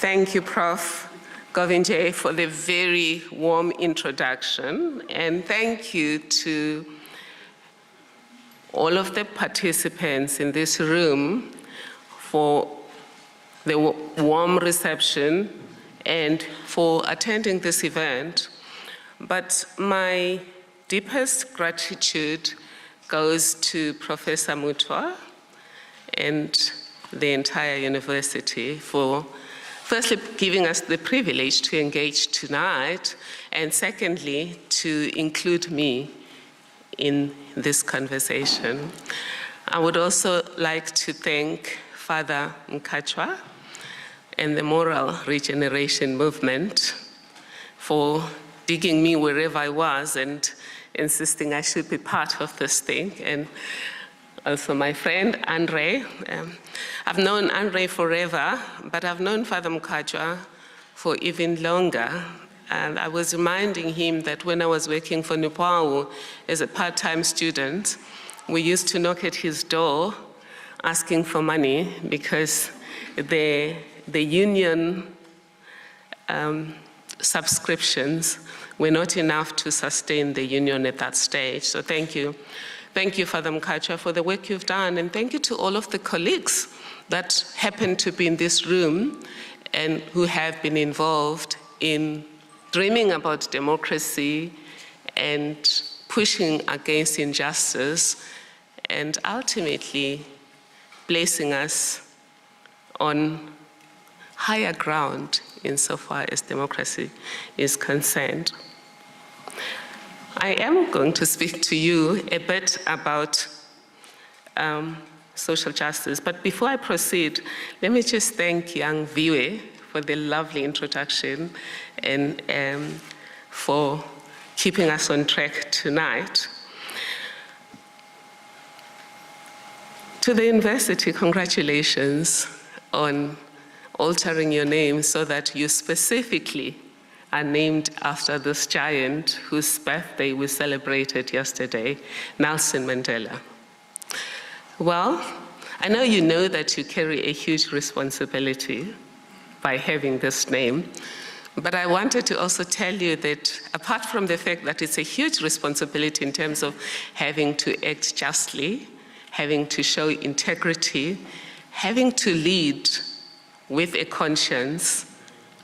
Thank you, Prof. Govinjay, for the very warm introduction, and thank you to all of the participants in this room for the warm reception and for attending this event. But my deepest gratitude goes to Professor Mutwa and the entire university for firstly giving us the privilege to engage tonight, and secondly, to include me in this conversation. I would also like to thank Father Mkachwa and the Moral Regeneration Movement for digging me wherever I was and insisting I should be part of this thing. And also my friend, Andre. I've known Andre forever, but I've known Father Mkachwa for even longer. And I was reminding him that when I was working for Nupau as a part-time student, we used to knock at his door asking for money because the union subscriptions were not enough to sustain the union at that stage. So thank you. Thank you, Father Mkachwa, for the work you've done, and thank you to all of the colleagues that happen to be in this room and who have been involved in dreaming about democracy and pushing against injustice and ultimately placing us on higher ground insofar as democracy is concerned. I am going to speak to you a bit about social justice, but before I proceed, let me just thank young Viwe for the lovely introduction and for keeping us on track tonight. To the university, congratulations on altering your name so that you specifically are named after this giant whose birthday we celebrated yesterday, Nelson Mandela. Well, I know you know that you carry a huge responsibility by having this name, but I wanted to also tell you that apart from the fact that it's a huge responsibility in terms of having to act justly, having to show integrity, having to lead with a conscience,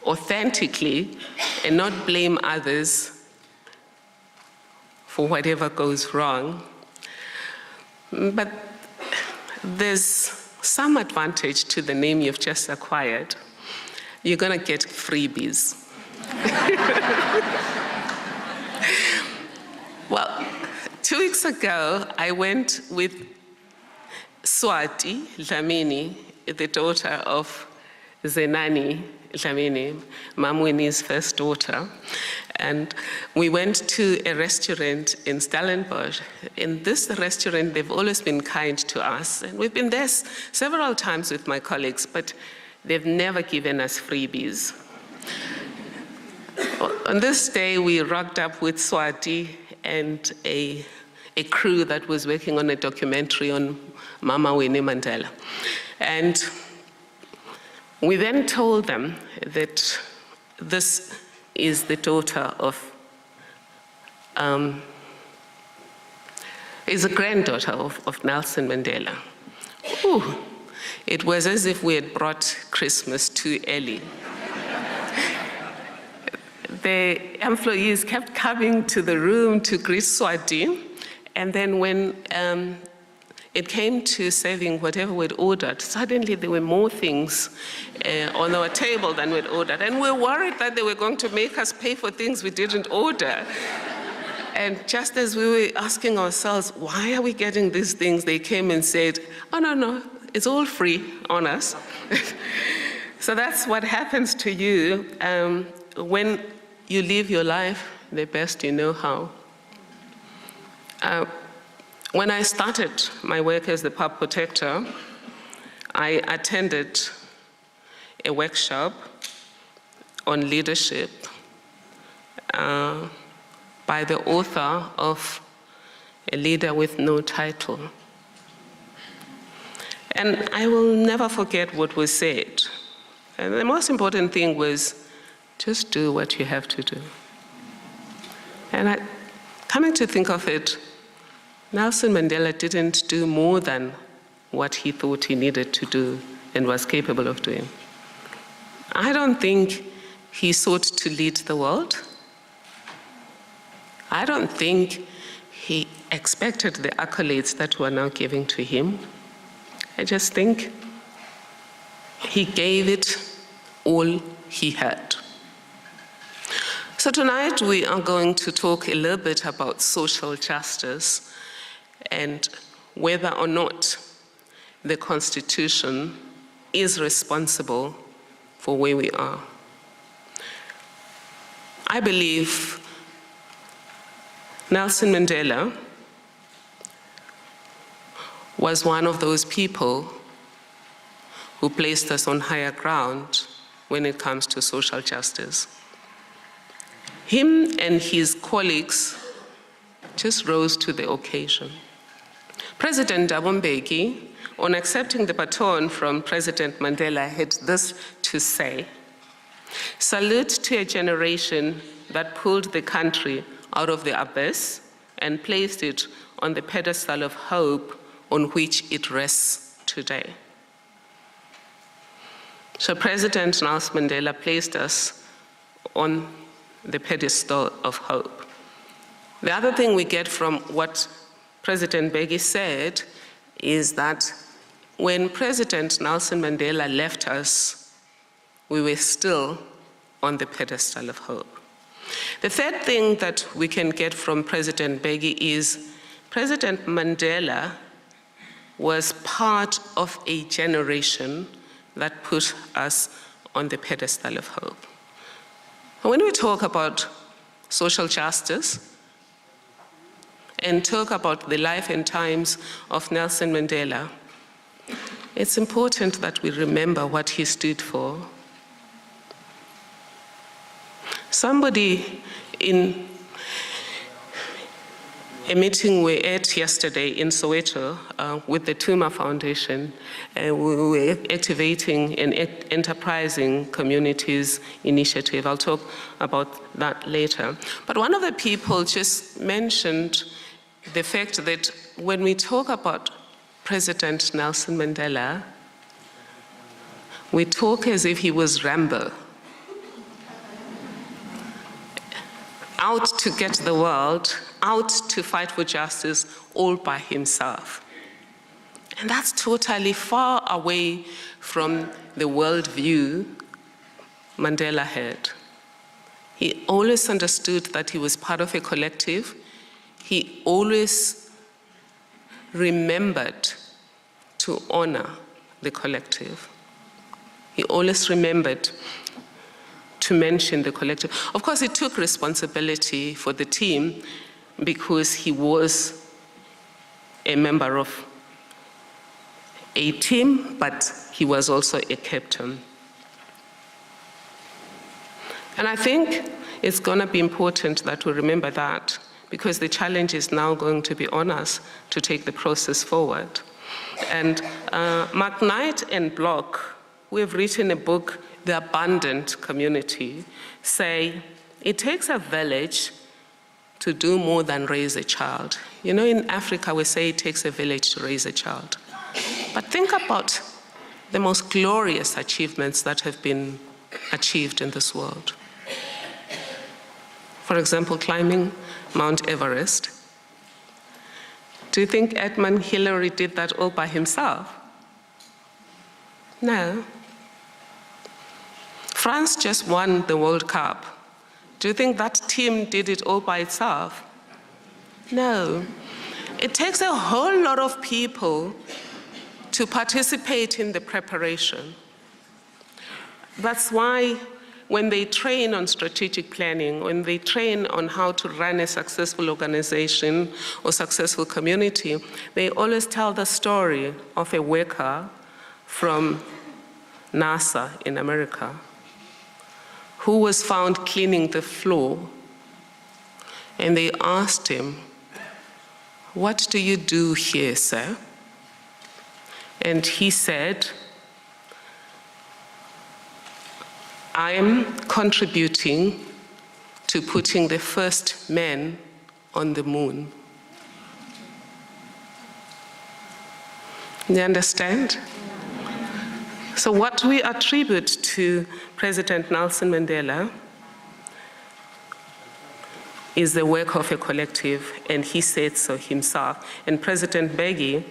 authentically, and not blame others for whatever goes wrong. But there's some advantage to the name you've just acquired. You're going to get freebies. Well, 2 weeks ago, I went with Swati Dlamini, the daughter of Zenani Dlamini, Mamwini's first daughter, and we went to a restaurant in Stellenbosch. In this restaurant, they've always been kind to us, and we've been there several times with my colleagues, but they've never given us freebies. On this day, we rocked up with Swati and a crew that was working on a documentary on Mama Winnie Mandela. And we then told them that this is the daughter of, is a granddaughter of Nelson Mandela. Ooh, it was as if we had brought Christmas too early. The employees kept coming to the room to greet Swati, and then when it came to serving whatever we'd ordered, suddenly there were more things on our table than we'd ordered. And we were worried that they were going to make us pay for things we didn't order. And just as we were asking ourselves, why are we getting these things? They came and said, oh, no, it's all free on us. So that's what happens to you when you live your life the best you know how. When I started my work as the pub protector, I attended a workshop on leadership by the author of A Leader with No Title. And I will never forget what was said. And the most important thing was just do what you have to do. And coming to think of it, Nelson Mandela didn't do more than what he thought he needed to do and was capable of doing. I don't think he sought to lead the world. I don't think he expected the accolades that we're now giving to him. I just think he gave it all he had. So tonight we are going to talk a little bit about social justice and whether or not the Constitution is responsible for where we are. I believe Nelson Mandela was one of those people who placed us on higher ground when it comes to social justice. Him and his colleagues just rose to the occasion. President Thabo Mbeki, on accepting the baton from President Mandela, had this to say: "Salute to a generation that pulled the country out of the abyss and placed it on the pedestal of hope on which it rests today." So President Nelson Mandela placed us on the pedestal of hope. The other thing we get from what President Mbeki said is that when President Nelson Mandela left us, we were still on the pedestal of hope. The third thing that we can get from President Mbeki is President Mandela was part of a generation that put us on the pedestal of hope. When we talk about social justice and talk about the life and times of Nelson Mandela, it's important that we remember what he stood for. Somebody in a meeting we had yesterday in Soweto with the Tuma Foundation, we were activating an enterprising communities initiative. I'll talk about that later. But one of the people just mentioned the fact that when we talk about President Nelson Mandela, we talk as if he was Rambo, out to get the world, out to fight for justice all by himself. And that's totally far away from the worldview Mandela had. He always understood that he was part of a collective. He always remembered to honor the collective. He always remembered to mention the collective. Of course, he took responsibility for the team because he was a member of a team, but he was also a captain. And I think it's going to be important that we remember that, because the challenge is now going to be on us to take the process forward. And Mark Knight and Block, who have written a book, The Abundant Community, say it takes a village to do more than raise a child. You know, in Africa, we say it takes a village to raise a child. But think about the most glorious achievements that have been achieved in this world. For example, climbing Mount Everest. Do you think Edmund Hillary did that all by himself? No. France just won the World Cup. Do you think that team did it all by itself? No. It takes a whole lot of people to participate in the preparation. That's why when they train on strategic planning, when they train on how to run a successful organization or successful community, they always tell the story of a worker from NASA in America who was found cleaning the floor. And they asked him, "What do you do here, sir?" And he said, I am contributing to putting the first man on the moon. You understand? So what we attribute to President Nelson Mandela is the work of a collective, and he said so himself. And President Mbeki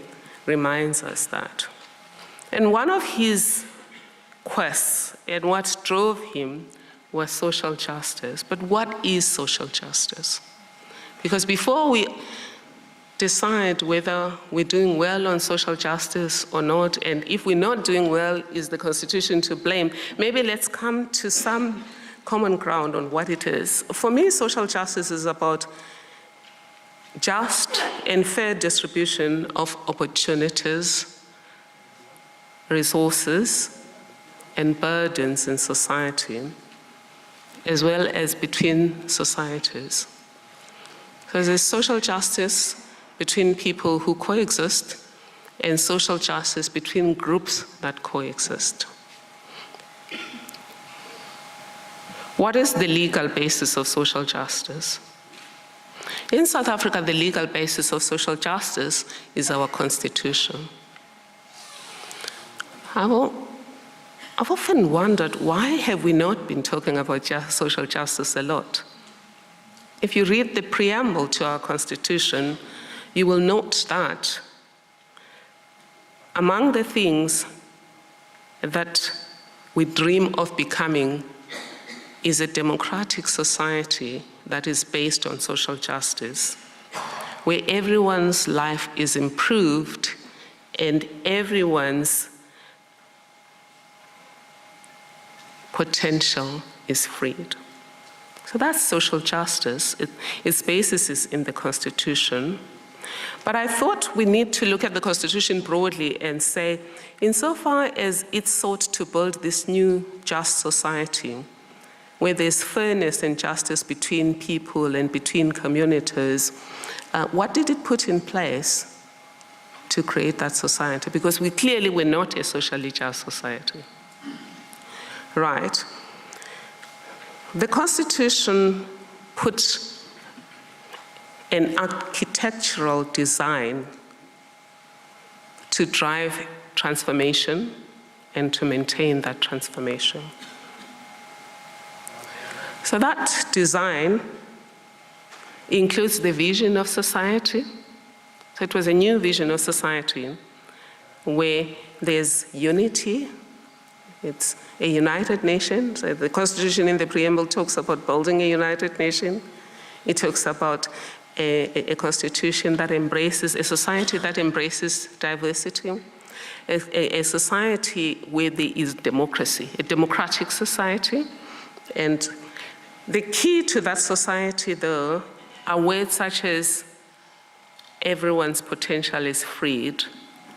reminds us that. And one of his quests and what drove him was social justice. But what is social justice? Because before we decide whether we're doing well on social justice or not, and if we're not doing well, is the Constitution to blame? Maybe let's come to some common ground on what it is. For me, social justice is about just and fair distribution of opportunities, resources, and burdens in society, as well as between societies. So there's social justice between people who coexist, and social justice between groups that coexist. What is the legal basis of social justice? In South Africa, the legal basis of social justice is our Constitution. I've often wondered, why have we not been talking about social justice a lot? If you read the preamble to our Constitution, you will note that among the things that we dream of becoming is a democratic society that is based on social justice, where everyone's life is improved and everyone's potential is freed. So that's social justice. Its basis is in the Constitution. But I thought we need to look at the Constitution broadly and say, insofar as it sought to build this new just society, where there's fairness and justice between people and between communities, what did it put in place to create that society? Because we clearly were not a socially just society. Right. The Constitution put an architectural design to drive transformation and to maintain that transformation. So that design includes the vision of society. So it was a new vision of society where there's unity. It's a united nation. So the Constitution in the preamble talks about building a united nation. It talks about a constitution that embraces, a society that embraces diversity, a society where there is democracy, a democratic society. And the key to that society, though, are words such as everyone's potential is freed,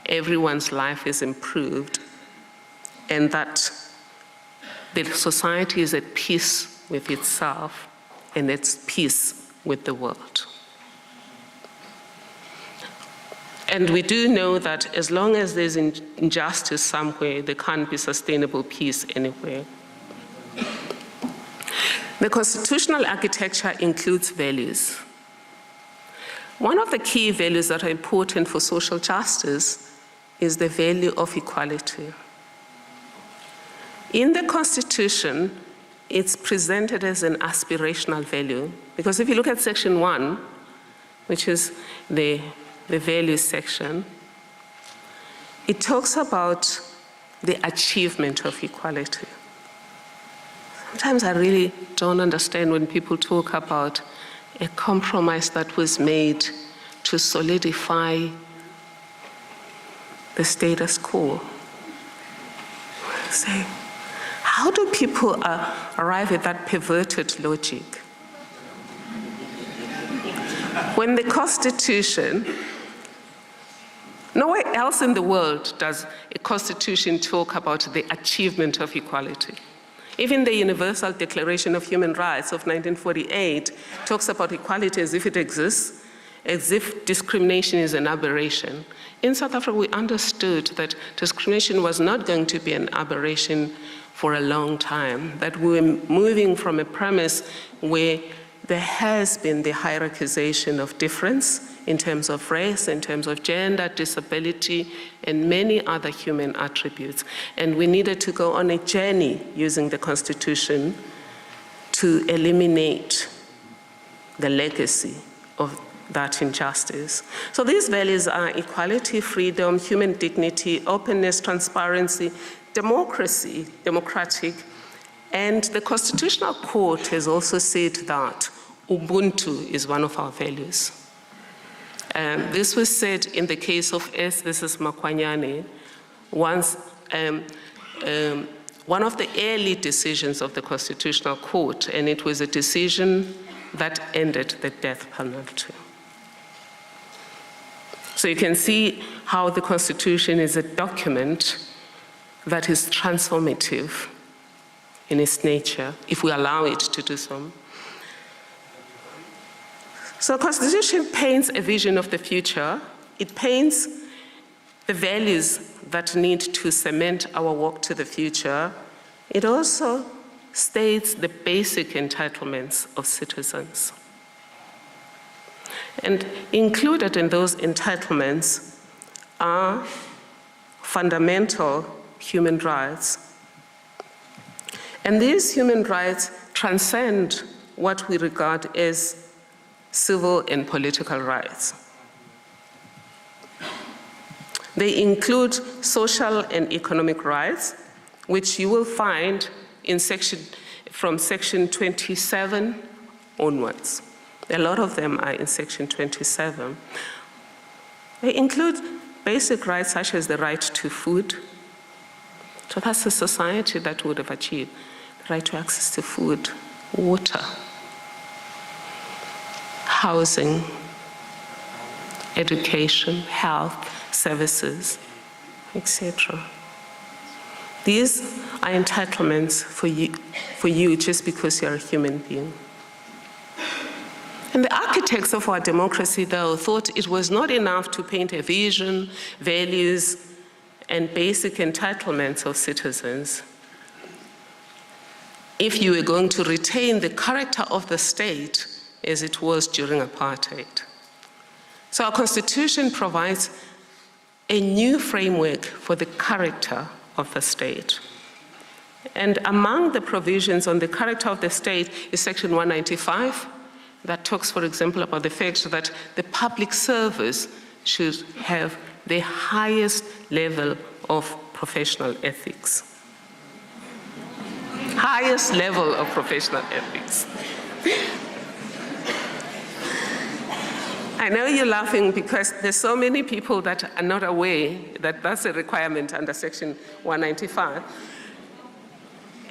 everyone's life is improved, and that the society is at peace with itself and at peace with the world. And we do know that as long as there's injustice somewhere, there can't be sustainable peace anywhere. The constitutional architecture includes values. One of the key values that are important for social justice is the value of equality. In the Constitution, it's presented as an aspirational value, because if you look at Section 1, which is the values section, it talks about the achievement of equality. Sometimes I really don't understand when people talk about a compromise that was made to solidify the status quo. Say, how do people arrive at that perverted logic? When the Constitution, nowhere else in the world does a Constitution talk about the achievement of equality. Even the Universal Declaration of Human Rights of 1948 talks about equality as if it exists, as if discrimination is an aberration. In South Africa, we understood that discrimination was not going to be an aberration for a long time, that we were moving from a premise where there has been the hierarchization of difference in terms of race, in terms of gender, disability, and many other human attributes. And we needed to go on a journey using the Constitution to eliminate the legacy of that injustice. So these values are equality, freedom, human dignity, openness, transparency, democracy, democratic, and the Constitutional Court has also said that Ubuntu is one of our values. This was said in the case of S. This is Makwanyane, once one of the early decisions of the Constitutional Court, and it was a decision that ended the death penalty. So you can see how the Constitution is a document that is transformative in its nature, if we allow it to do so. So the Constitution paints a vision of the future. It paints the values that need to cement our walk to the future. It also states the basic entitlements of citizens. And included in those entitlements are fundamental human rights. And these human rights transcend what we regard as civil and political rights. They include social and economic rights, which you will find in from section 27 onwards. A lot of them are in section 27. They include basic rights such as the right to food. So that's a society that would have achieved the right to access to food, water, housing, education, health, services, etc. These are entitlements for you just because you're a human being. And the architects of our democracy, though, thought it was not enough to paint a vision, values, and basic entitlements of citizens if you were going to retain the character of the state as it was during apartheid. So our Constitution provides a new framework for the character of the state. And among the provisions on the character of the state is section 195, that talks, for example, about the fact that the public service should have the highest level of professional ethics. Highest level of professional ethics. I know you're laughing because there's so many people that are not aware that that's a requirement under section 195.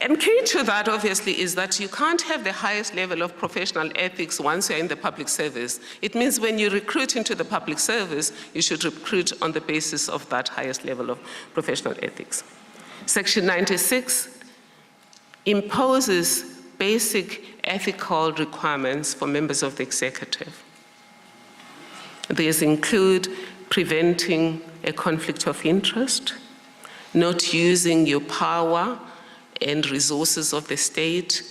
And key to that, obviously, is that you can't have the highest level of professional ethics once you're in the public service. It means when you recruit into the public service, you should recruit on the basis of that highest level of professional ethics. Section 96 imposes basic ethical requirements for members of the executive. These include preventing a conflict of interest, not using your power and resources of the state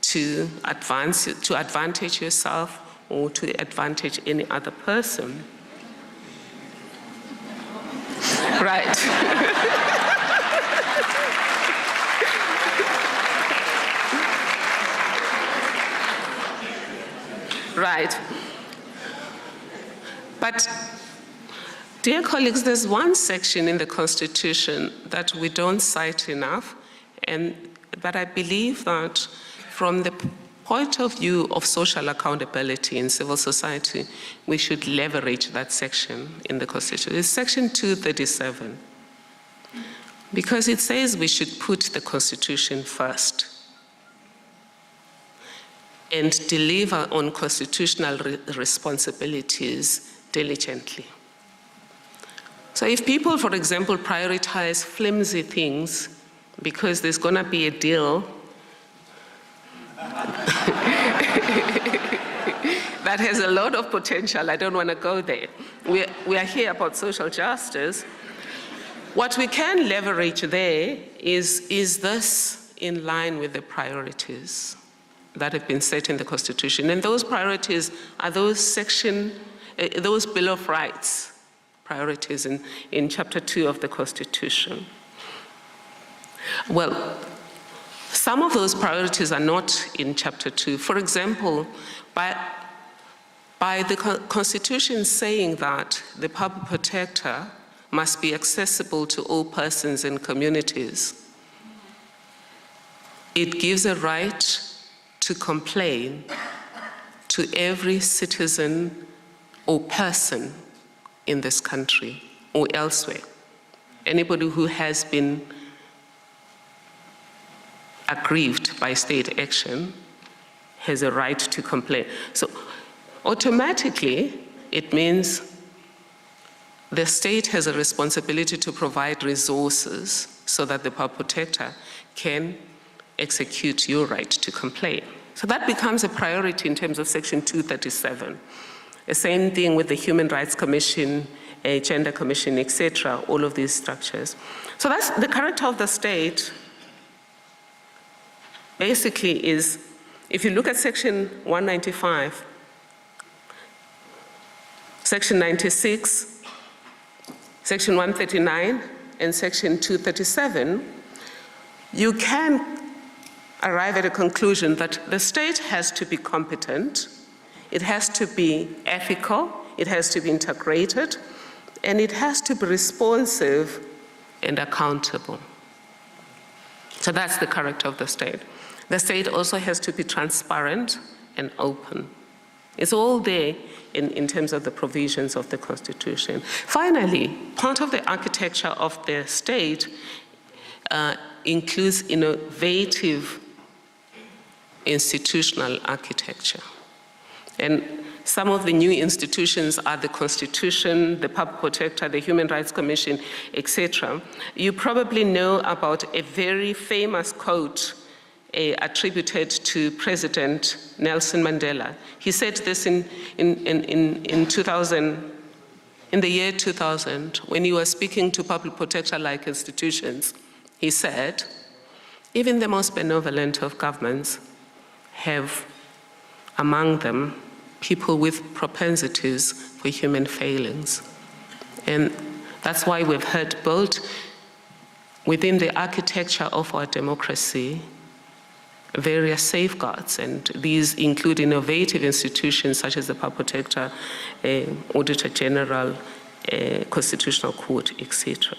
to advantage yourself or to advantage any other person. Right. Right. But, dear colleagues, there's one section in the Constitution that we don't cite enough, but I believe that from the point of view of social accountability in civil society, we should leverage that section in the Constitution. It's section 237, because it says we should put the Constitution first and deliver on constitutional responsibilities diligently. So if people, for example, prioritize flimsy things because there's going to be a deal that that has a lot of potential. I don't want to go there. We are here about social justice. What we can leverage there is this in line with the priorities that have been set in the Constitution? And those priorities are those those Bill of Rights priorities in Chapter 2 of the Constitution. Well, some of those priorities are not in Chapter 2. For example, by the Constitution saying that the public protector must be accessible to all persons and communities, it gives a right to complain to every citizen or person in this country or elsewhere. Anybody who has been aggrieved by state action has a right to complain. So automatically, it means the state has a responsibility to provide resources so that the public protector can execute your right to complain. So that becomes a priority in terms of Section 237. The same thing with the Human Rights Commission, Gender Commission, etc., all of these structures. So that's the character of the state. Basically is, if you look at Section 195, Section 96, Section 139, and Section 237, you can arrive at a conclusion that the state has to be competent, it has to be ethical, it has to be integrated, and it has to be responsive and accountable. So that's the character of the state. The state also has to be transparent and open. It's all there in terms of the provisions of the Constitution. Finally, part of the architecture of the state includes innovative institutional architecture. And some of the new institutions are the Constitution, the Public Protector, the Human Rights Commission, etc. You probably know about a very famous quote attributed to President Nelson Mandela. He said this in the year 2000, when he was speaking to public protector-like institutions. He said, even the most benevolent of governments have among them people with propensities for human failings. And that's why we've had built within the architecture of our democracy various safeguards, and these include innovative institutions such as the Public Protector, Auditor General, Constitutional Court, etc.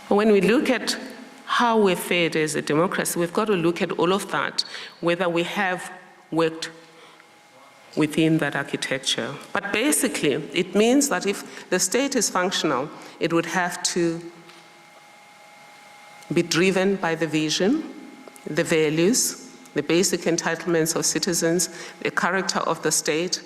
When we look at how we're fared as a democracy, we've got to look at all of that, whether we have worked within that architecture. But basically, it means that if the state is functional, it would have to be driven by the vision, the values, the basic entitlements of citizens, the character of the state,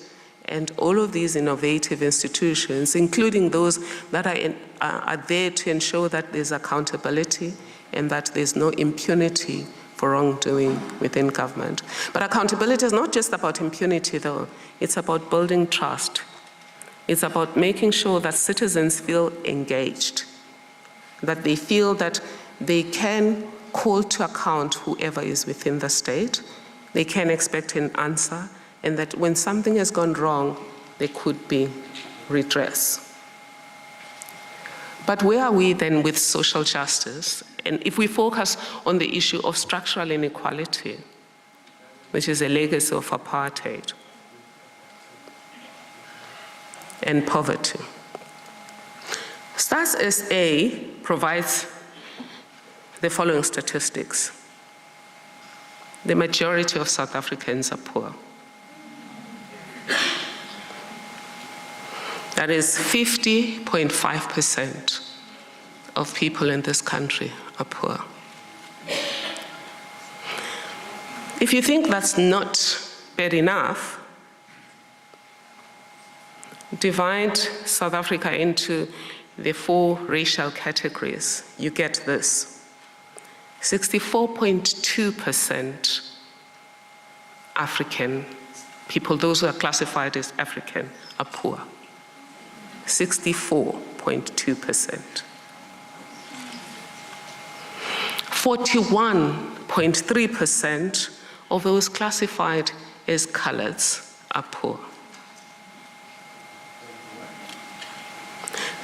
and all of these innovative institutions, including those that are there to ensure that there's accountability and that there's no impunity for wrongdoing within government. But accountability is not just about impunity, though. It's about building trust. It's about making sure that citizens feel engaged, that they feel that they can call to account whoever is within the state, they can expect an answer, and that when something has gone wrong, there could be redress. But where are we then with social justice? And if we focus on the issue of structural inequality, which is a legacy of apartheid, and poverty. Stats SA provides the following statistics. The majority of South Africans are poor. That is 50.5% of people in this country are poor. If you think that's not bad enough, divide South Africa into the 4 racial categories, you get this. 64.2% African people, those who are classified as African, are poor. 64.2%. 41.3% of those classified as coloreds are poor.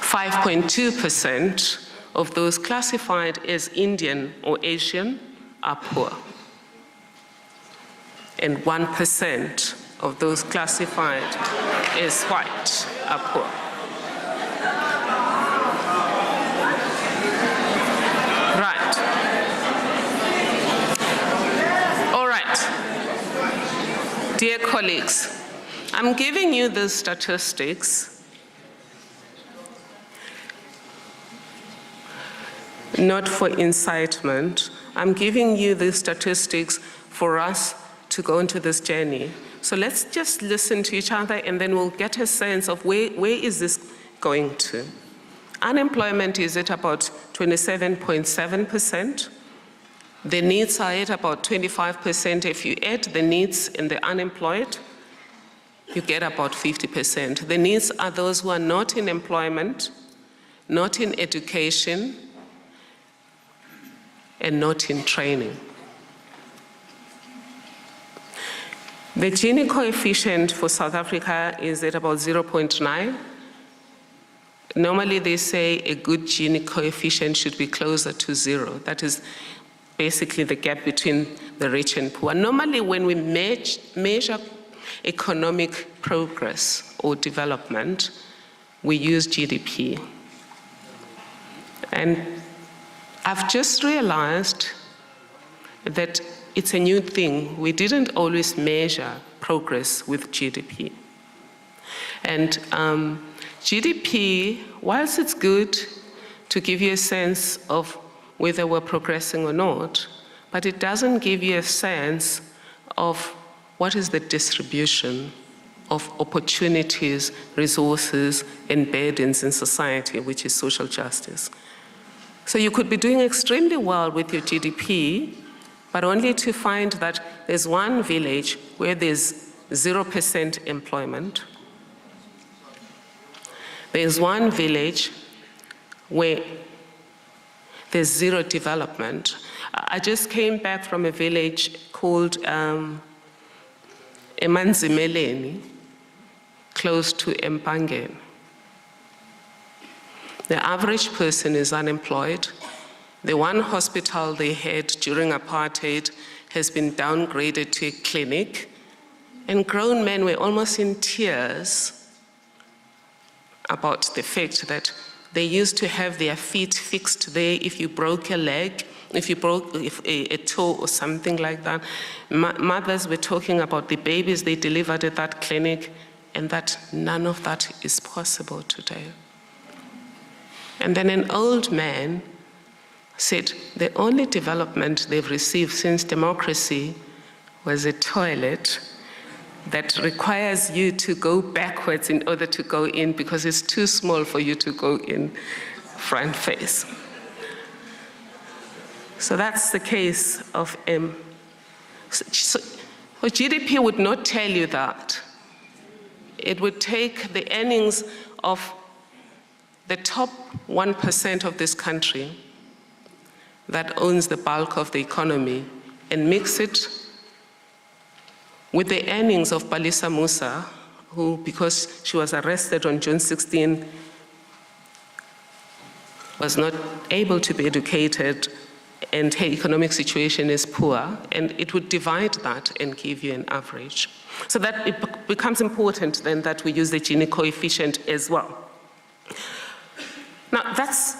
5.2% of those classified as Indian or Asian are poor. And 1% of those classified as white are poor. Right. All right. Dear colleagues, I'm giving you the statistics not for incitement. I'm giving you the statistics for us to go into this journey. So let's just listen to each other and then we'll get a sense of where is this going to. Unemployment is at about 27.7%. The needs are at about 25%. If you add the needs and the unemployed, you get about 50%. The needs are those who are not in employment, not in education, and not in training. The Gini coefficient for South Africa is at about 0.9. Normally they say a good Gini coefficient should be closer to 0. That is basically the gap between the rich and poor. Normally when we measure economic progress or development, we use GDP. And I've just realized that it's a new thing. We didn't always measure progress with GDP. And GDP, whilst it's good to give you a sense of whether we're progressing or not, but it doesn't give you a sense of what is the distribution of opportunities, resources, and burdens in society, which is social justice. So you could be doing extremely well with your GDP, but only to find that there's one village where there's 0% employment. There's one village where there's zero development. I just came back from a village called Emanzimeleni, close to Mpangen. The average person is unemployed. The one hospital they had during apartheid has been downgraded to a clinic, and grown men were almost in tears about the fact that they used to have their feet fixed there if you broke a leg, if you broke a toe or something like that. Mothers were talking about the babies they delivered at that clinic, and that none of that is possible today. And then an old man said the only development they've received since democracy was a toilet that requires you to go backwards in order to go in because it's too small for you to go in front face. So that's the case of so GDP would not tell you that. It would take the earnings of the top 1% of this country that owns the bulk of the economy and mix it with the earnings of Balisa Musa, who, because she was arrested on June 16, was not able to be educated and her economic situation is poor, and it would divide that and give you an average. So that it becomes important then that we use the Gini coefficient as well. Now, that's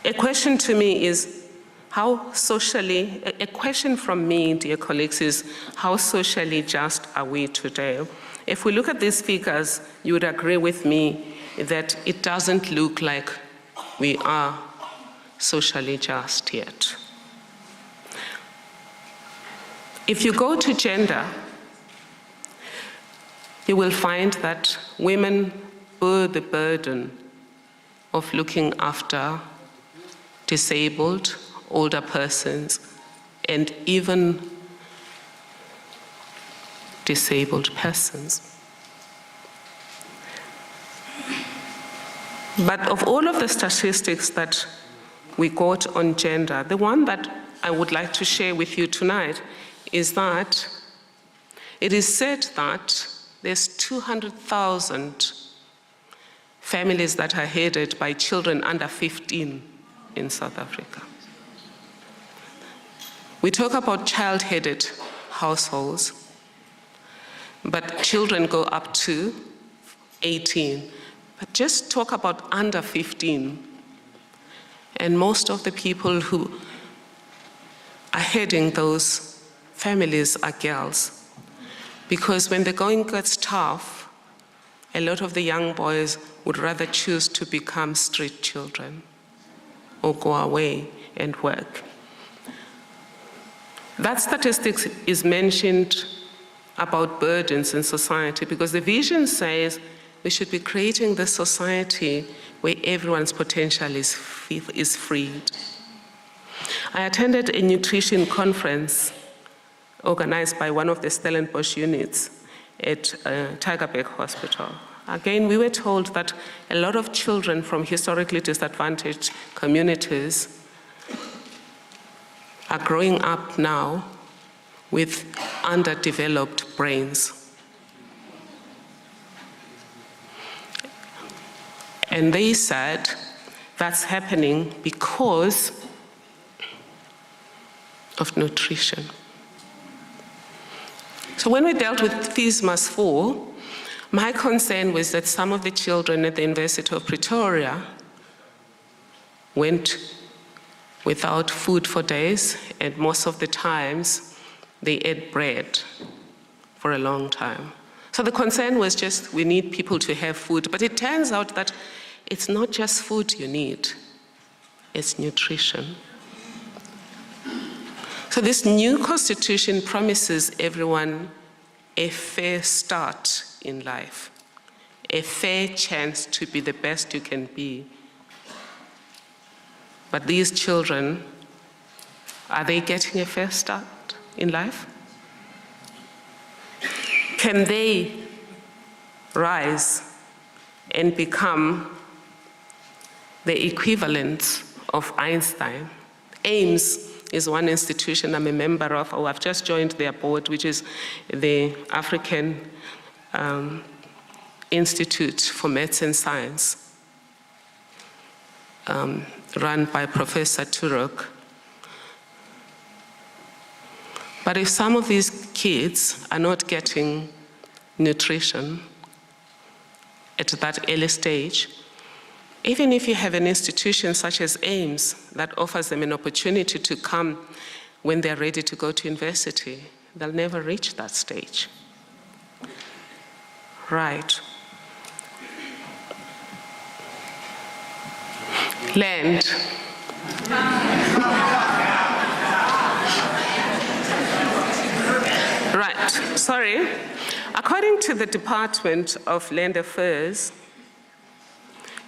a question to me is how socially, a question from me, dear colleagues, is how socially just are we today? If we look at these figures, you would agree with me that it doesn't look like we are socially just yet. If you go to gender, you will find that women bear the burden of looking after disabled, older persons, and even disabled persons. But of all of the statistics that we got on gender, the one that I would like to share with you tonight is that it is said that there's 200,000 families that are headed by children under 15 in South Africa. We talk about child-headed households, but children go up to 18. But just talk about under 15. And most of the people who are heading those families are girls. Because when the going gets tough, a lot of the young boys would rather choose to become street children or go away and work. That statistics is mentioned about burdens in society because the vision says we should be creating the society where everyone's potential is freed. I attended a nutrition conference organized by one of the Stellenbosch units at Tygerberg Hospital. Again, we were told that a lot of children from historically disadvantaged communities are growing up now with underdeveloped brains. And they said that's happening because of nutrition. So when we dealt with Thismas 4, my concern was that some of the children at the University of Pretoria went without food for days, and most of the times they ate bread for a long time. So the concern was just we need people to have food, but it turns out that it's not just food you need, it's nutrition. So this new constitution promises everyone a fair start in life, a fair chance to be the best you can be. But these children, are they getting a fair start in life? Can they rise and become the equivalent of Einstein? AIMS is one institution I'm a member of, or I've just joined their board, which is the African Institute for Maths and Science, run by Professor Turok. But if some of these kids are not getting nutrition at that early stage, even if you have an institution such as AIMS that offers them an opportunity to come when they're ready to go to university, they'll never reach that stage. Right. Land. Right, sorry. According to the Department of Land Affairs,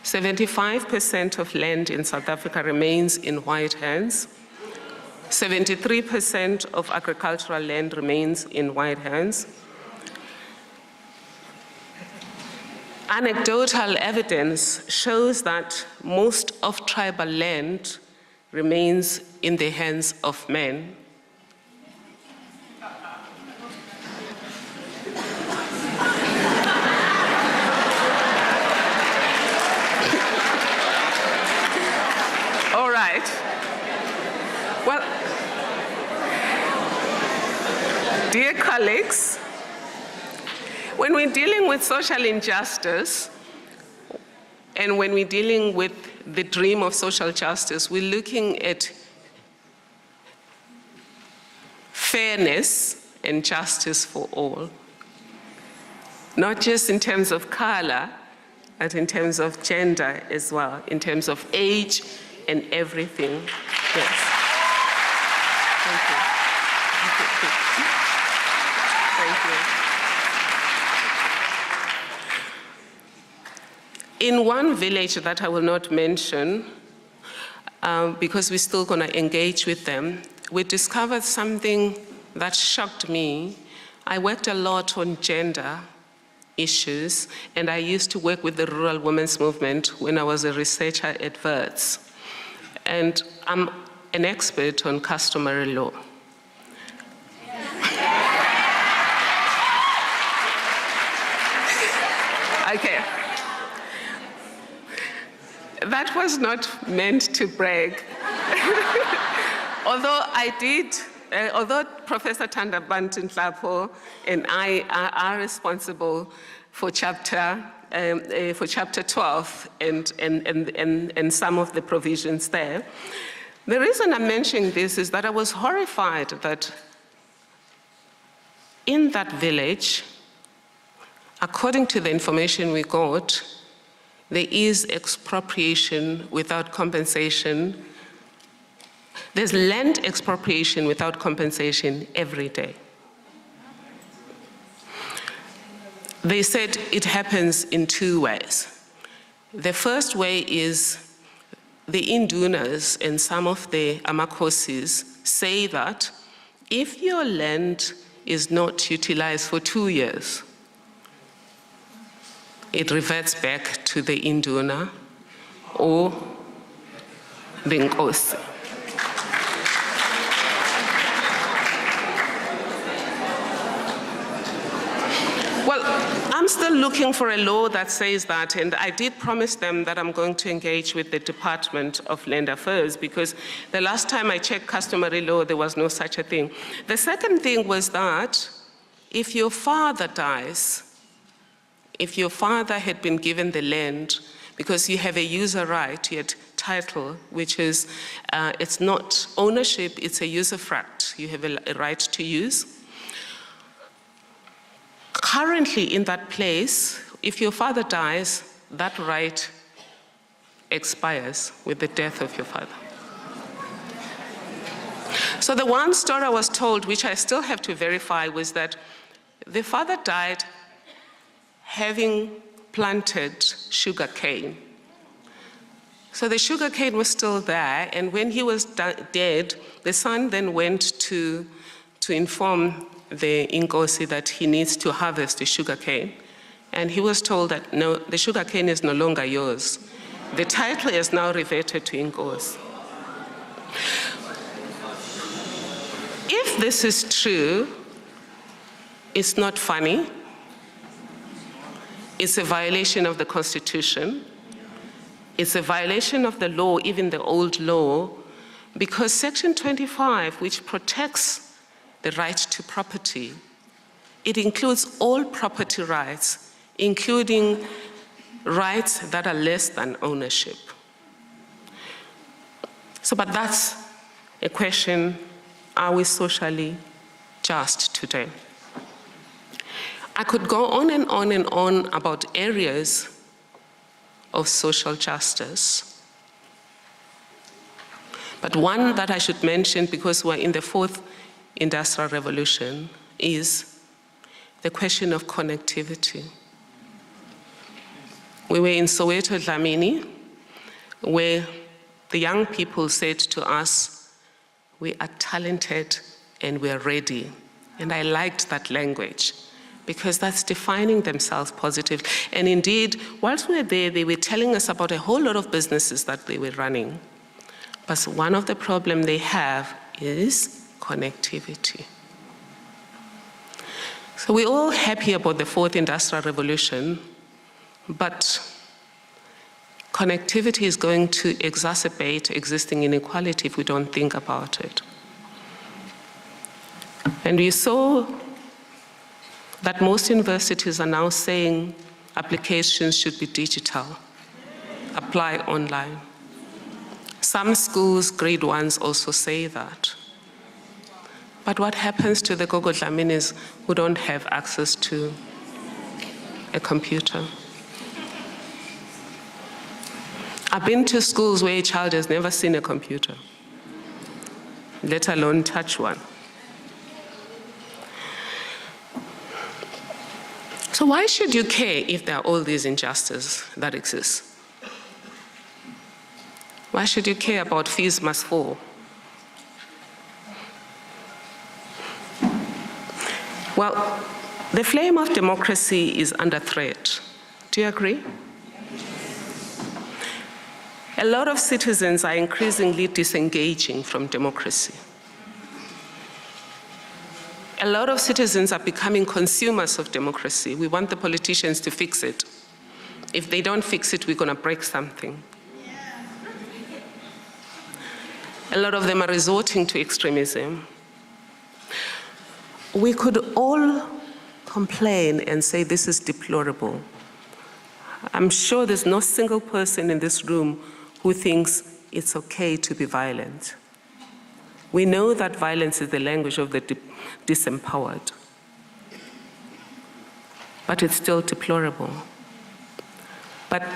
75% of land in South Africa remains in white hands. 73% of agricultural land remains in white hands. Anecdotal evidence shows that most of tribal land remains in the hands of men. All right. Well, dear colleagues, when we're dealing with social injustice, and when we're dealing with the dream of social justice, we're looking at fairness and justice for all. Not just in terms of color, but in terms of gender as well, in terms of age and everything. Yes. Thank you. Thank you. In one village that I will not mention, because we're still going to engage with them, we discovered something that shocked me, I worked a lot on gender issues, and I used to work with the Rural Women's Movement when I was a researcher at Wits. And I'm an expert on customary law. Okay. That was not meant to brag. Although Professor Thanda Bantu-Nhlapo and I are responsible for chapter 12 and some of the provisions there, the reason I'm mentioning this is that I was horrified that in that village, according to the information we got, there is expropriation without compensation. There's land expropriation without compensation every day. They said it happens in two ways. The first way is the Indunas and some of the Amakosis say that if your land is not utilized for 2 years, it reverts back to the Induna or the Nkosi. Well, I'm still looking for a law that says that, and I did promise them that I'm going to engage with the Department of Land Affairs, because the last time I checked customary law, there was no such a thing. The second thing was that if your father dies, if your father had been given the land, because you have a user right, you had title, which is, it's not ownership, it's a usufruct. You have a right to use. Currently in that place, if your father dies, that right expires with the death of your father. So the one story I was told, which I still have to verify, was that the father died having planted sugar cane. So the sugar cane was still there, and when he was dead, the son then went to inform the Nkosi that he needs to harvest the sugar cane. And he was told that, no, the sugar cane is no longer yours. The title is now reverted to Nkosi. If this is true, it's not funny. It's a violation of the Constitution. It's a violation of the law, even the old law, because Section 25, which protects the right to property, it includes all property rights, including rights that are less than ownership. So, but that's a question, are we socially just today? I could go on and on and on about areas of social justice. But one that I should mention, because we're in the 4th Industrial Revolution, is the question of connectivity. We were in Soweto, Dlamini, where the young people said to us, we are talented and we are ready. And I liked that language, because that's defining themselves positively. And indeed, whilst we were there, they were telling us about a whole lot of businesses that they were running. But one of the problems they have is connectivity. So we're all happy about the 4th Industrial Revolution, but connectivity is going to exacerbate existing inequality if we don't think about it. And we saw that most universities are now saying applications should be digital, apply online. Some schools, grade 1s, also say that. But what happens to the Gogo Dlaminis who don't have access to a computer? I've been to schools where a child has never seen a computer, let alone touch one. So why should you care if there are all these injustices that exist? Why should you care about fees must fall? Well, the flame of democracy is under threat. Do you agree? A lot of citizens are increasingly disengaging from democracy. A lot of citizens are becoming consumers of democracy. We want the politicians to fix it. If they don't fix it, we're going to break something. A lot of them are resorting to extremism. We could all complain and say this is deplorable. I'm sure there's no single person in this room who thinks it's okay to be violent. We know that violence is the language of the disempowered. But it's still deplorable. But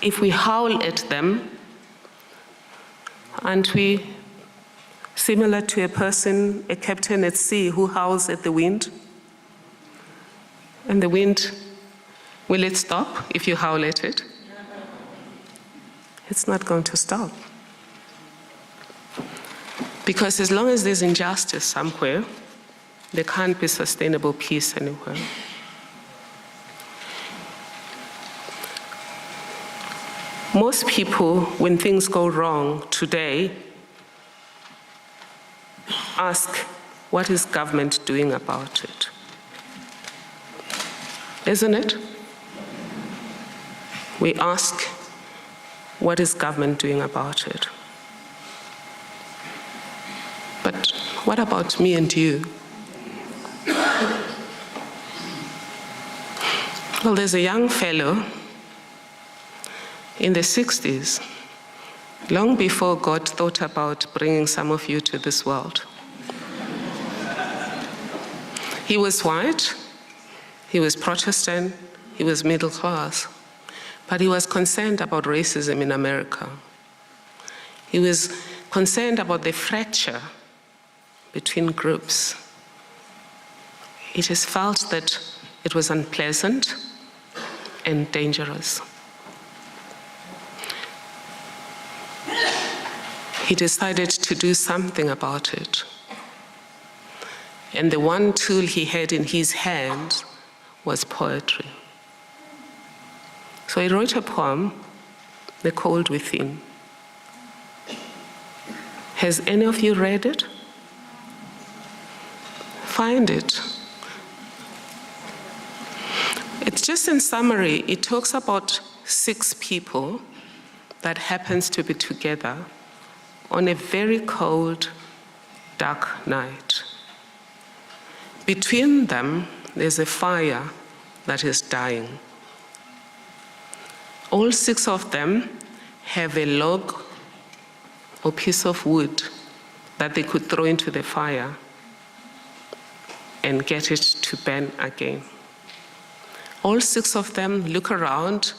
if we howl at them, aren't we similar to a person, a captain at sea who howls at the wind? And the wind, will it stop if you howl at it? It's not going to stop. Because as long as there's injustice somewhere, there can't be sustainable peace anywhere. Most people, when things go wrong today, ask, what is government doing about it? Isn't it? We ask, what is government doing about it? But what about me and you? Well, there's a young fellow in the 60s, long before God thought about bringing some of you to this world. He was white, he was Protestant, he was middle class, but he was concerned about racism in America. He was concerned about the fracture between groups. He just felt that it was unpleasant and dangerous. He decided to do something about it. And the one tool he had in his hand was poetry. So he wrote a poem, The Cold Within. Has any of you read it? Find it. It's just in summary, it talks about 6 people that happens to be together on a very cold, dark night. Between them, there's a fire that is dying. All 6 of them have a log or piece of wood that they could throw into the fire and get it to burn again. All 6 of them look around.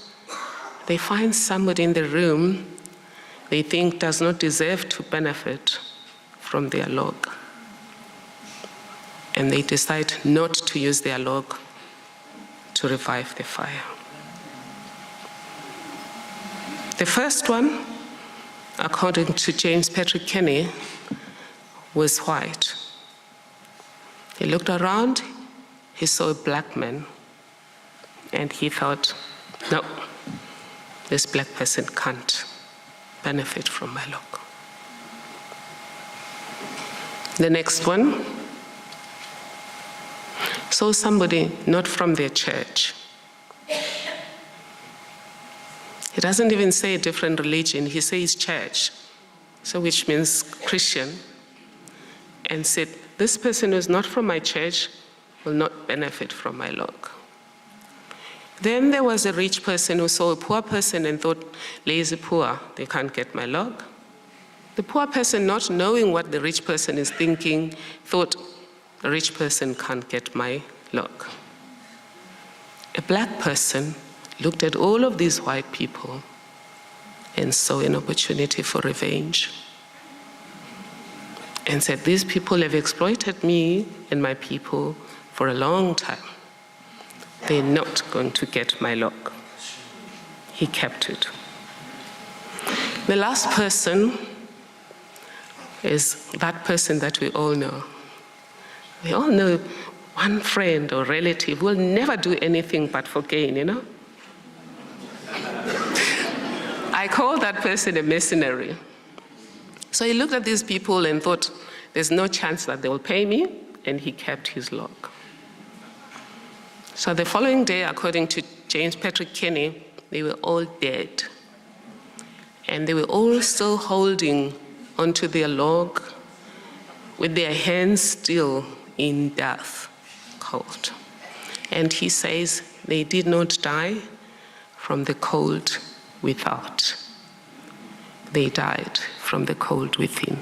They find somebody in the room they think does not deserve to benefit from their log. And they decide not to use their log to revive the fire. The first one, according to James Patrick Kenny, was white. He looked around, he saw a black man, and he thought, no, this black person can't benefit from my log. The next one saw somebody not from their church. He doesn't even say a different religion, he says church, so which means Christian, and said, this person who is not from my church will not benefit from my log. Then there was a rich person who saw a poor person and thought, lazy poor, they can't get my log. The poor person, not knowing what the rich person is thinking, thought, the rich person can't get my log. A black person looked at all of these white people and saw an opportunity for revenge and said, these people have exploited me and my people for a long time. They're not going to get my log. He kept it. The last person is that person that we all know. We all know one friend or relative will never do anything but for gain, you know? I call that person a mercenary. So he looked at these people and thought, there's no chance that they will pay me, and he kept his log. So the following day, according to James Patrick Kenny, they were all dead. And they were all still holding onto their log with their hands still in death, cold. And he says they did not die from the cold without. They died from the cold within.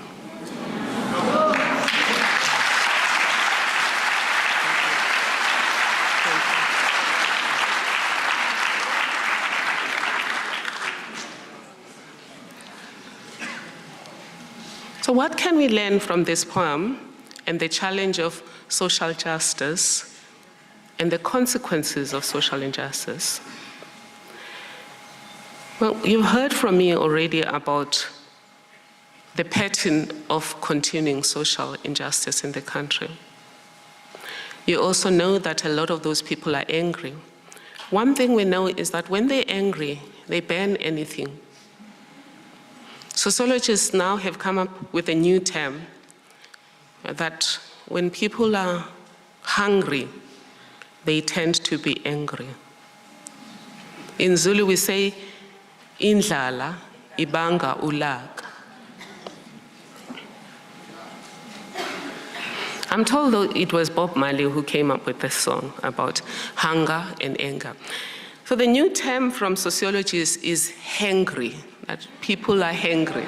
So what can we learn from this poem and the challenge of social justice and the consequences of social injustice? Well, you've heard from me already about the pattern of continuing social injustice in the country. You also know that a lot of those people are angry. One thing we know is that when they're angry, they ban anything. Sociologists now have come up with a new term that when people are hungry, they tend to be angry. In Zulu, we say, indlala ibanga ulaka. I'm told though it was Bob Marley who came up with this song about hunger and anger. So the new term from sociology is hangry, that people are hangry.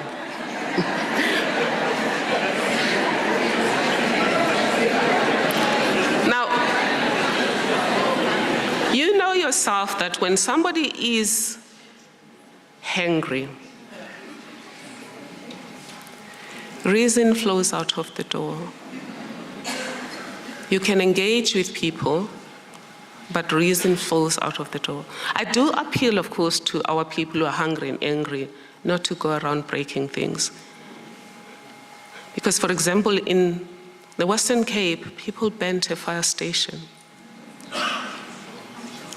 Now, you know yourself that when somebody is hangry, reason flows out of the door. You can engage with people, but reason flows out of the door. I do appeal, of course, to our people who are hungry and angry, not to go around breaking things. Because, for example, in the Western Cape, people burnt a fire station.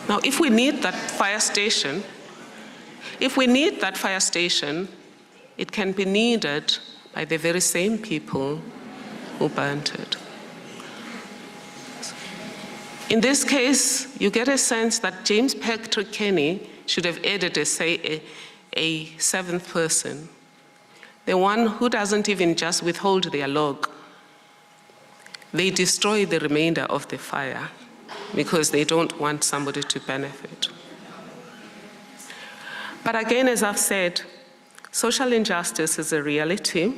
Now, if we need that fire station, it can be needed by the very same people who burnt it. In this case, you get a sense that James Patrick Kenny should have added a seventh person, the one who doesn't even just withhold their log. They destroy the remainder of the fire because they don't want somebody to benefit. But again, as I've said, social injustice is a reality.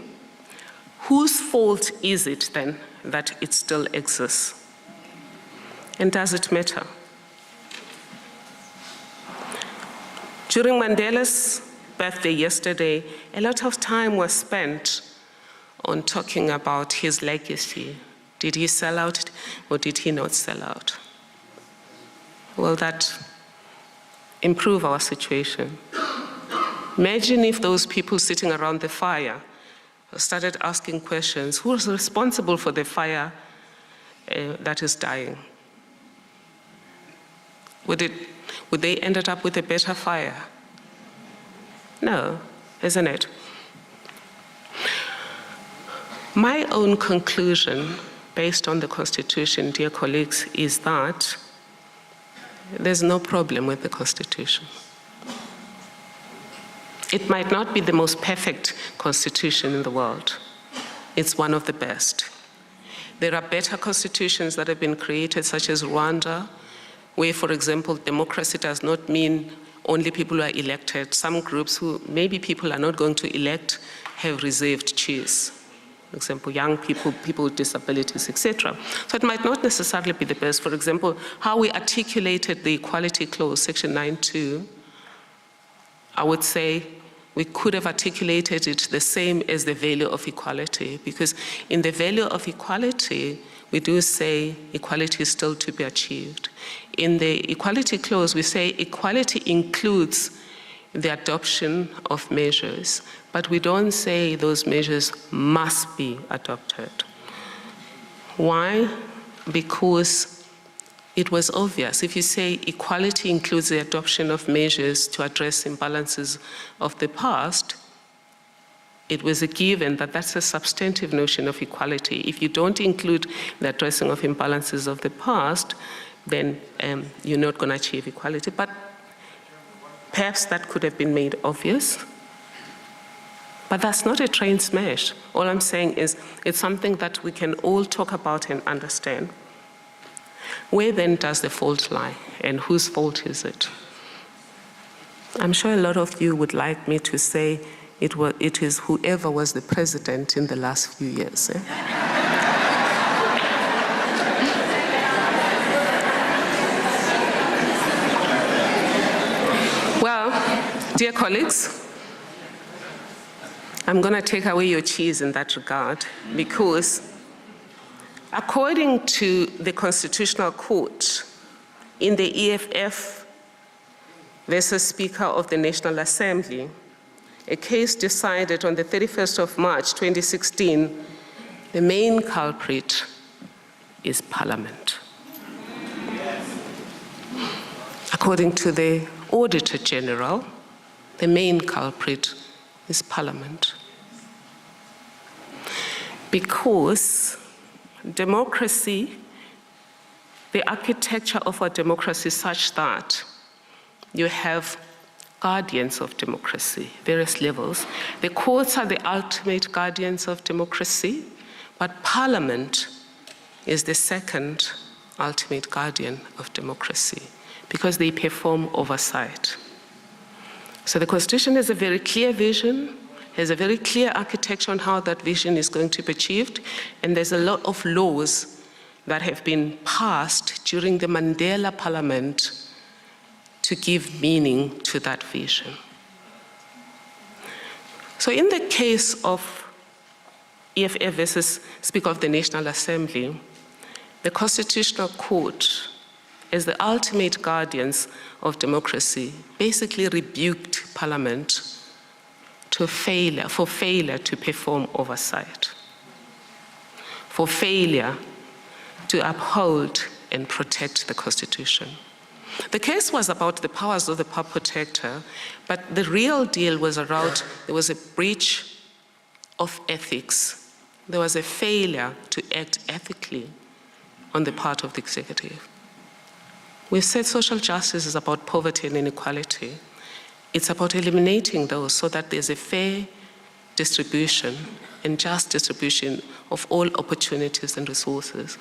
Whose fault is it then that it still exists? And does it matter? During Mandela's birthday yesterday, a lot of time was spent on talking about his legacy. Did he sell out or did he not sell out? Will that improve our situation? Imagine if those people sitting around the fire started asking questions. Who is responsible for the fire that is dying? Would they end up with a better fire? No, isn't it? My own conclusion, based on the Constitution, dear colleagues, is that there's no problem with the Constitution. It might not be the most perfect Constitution in the world. It's one of the best. There are better constitutions that have been created, such as Rwanda, where, for example, democracy does not mean only people who are elected. Some groups who maybe people are not going to elect have reserved chairs. For example, young people, people with disabilities, etc. So it might not necessarily be the best. For example, how we articulated the Equality Clause, Section 9.2, I would say we could have articulated it the same as the value of equality, because in the value of equality, we do say equality is still to be achieved. In the Equality Clause, we say equality includes the adoption of measures, but we don't say those measures must be adopted. Why? because it was obvious. If you say equality includes the adoption of measures to address imbalances of the past, it was a given that that's a substantive notion of equality. If you don't include the addressing of imbalances of the past, then you're not going to achieve equality. But perhaps that could have been made obvious. But that's not a train smash. All I'm saying is it's something that we can all talk about and understand. Where then does the fault lie, and whose fault is it? I'm sure a lot of you would like me to say it is whoever was the president in the last few years. Well, dear colleagues, I'm going to take away your cheese in that regard, because according to the Constitutional Court, in the EFF versus Speaker of the National Assembly, a case decided on the 31st of March 2016, the main culprit is Parliament. According to the Auditor General, the main culprit is Parliament. Because democracy, the architecture of our democracy is such that you have guardians of democracy, various levels. The courts are the ultimate guardians of democracy, but Parliament is the second ultimate guardian of democracy because they perform oversight. So the Constitution has a very clear vision, has a very clear architecture on how that vision is going to be achieved, and there's a lot of laws that have been passed during the Mandela Parliament to give meaning to that vision. So in the case of EFF versus Speaker of the National Assembly, the Constitutional Court, as the ultimate guardians of democracy, basically rebuked Parliament for failure to perform oversight, for failure to uphold and protect the Constitution. The case was about the powers of the power protector, but the real deal was around, there was a breach of ethics. There was a failure to act ethically on the part of the executive. We've said social justice is about poverty and inequality. It's about eliminating those so that there's a fair distribution and just distribution of all opportunities and resources.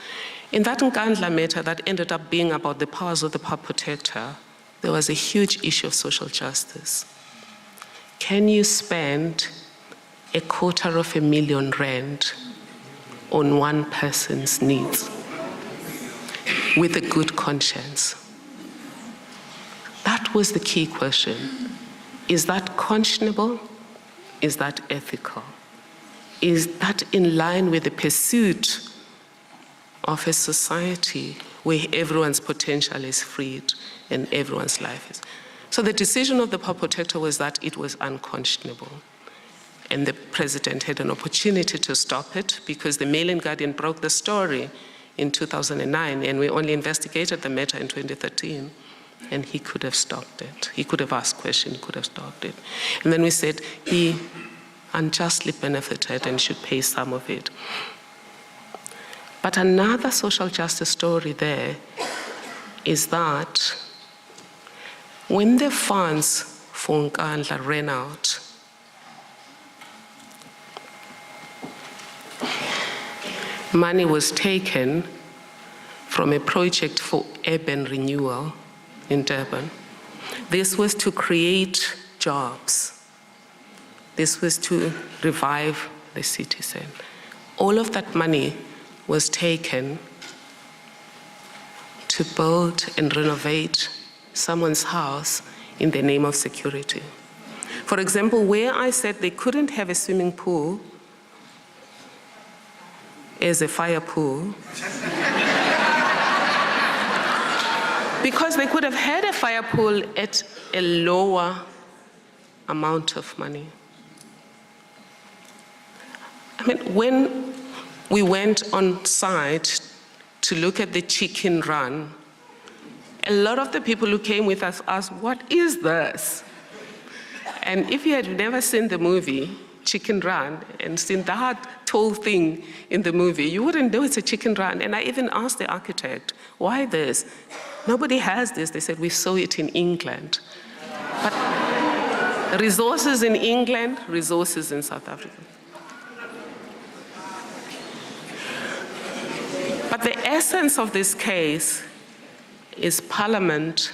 In that Nkandla matter that ended up being about the powers of the power protector, there was a huge issue of social justice. Can you spend $250,000 rand on one person's needs with a good conscience? That was the key question. Is that conscionable? Is that ethical? Is that in line with the pursuit of a society where everyone's potential is freed and everyone's life is? So the decision of the power protector was that it was unconscionable. And the president had an opportunity to stop it because the Mail and Guardian broke the story in 2009 and we only investigated the matter in 2013. And he could have stopped it. He could have asked questions, he could have stopped it. And then we said he unjustly benefited and should pay some of it. But another social justice story there is that when the funds for Nkandla ran out, money was taken from a project for urban renewal in Durban. This was to create jobs. This was to revive the city centre. All of that money was taken to build and renovate someone's house in the name of security. For example, where I said they couldn't have a swimming pool as a fire pool, because they could have had a fire pool at a lower amount of money. I mean, when we went on site to look at the chicken run. A lot of the people who came with us asked, what is this? And if you had never seen the movie, Chicken Run, and seen that tall thing in the movie, you wouldn't know it's a chicken run. And I even asked the architect, why this? Nobody has this. They said, we saw it in England. But resources in England, resources in South Africa. But the essence of this case is Parliament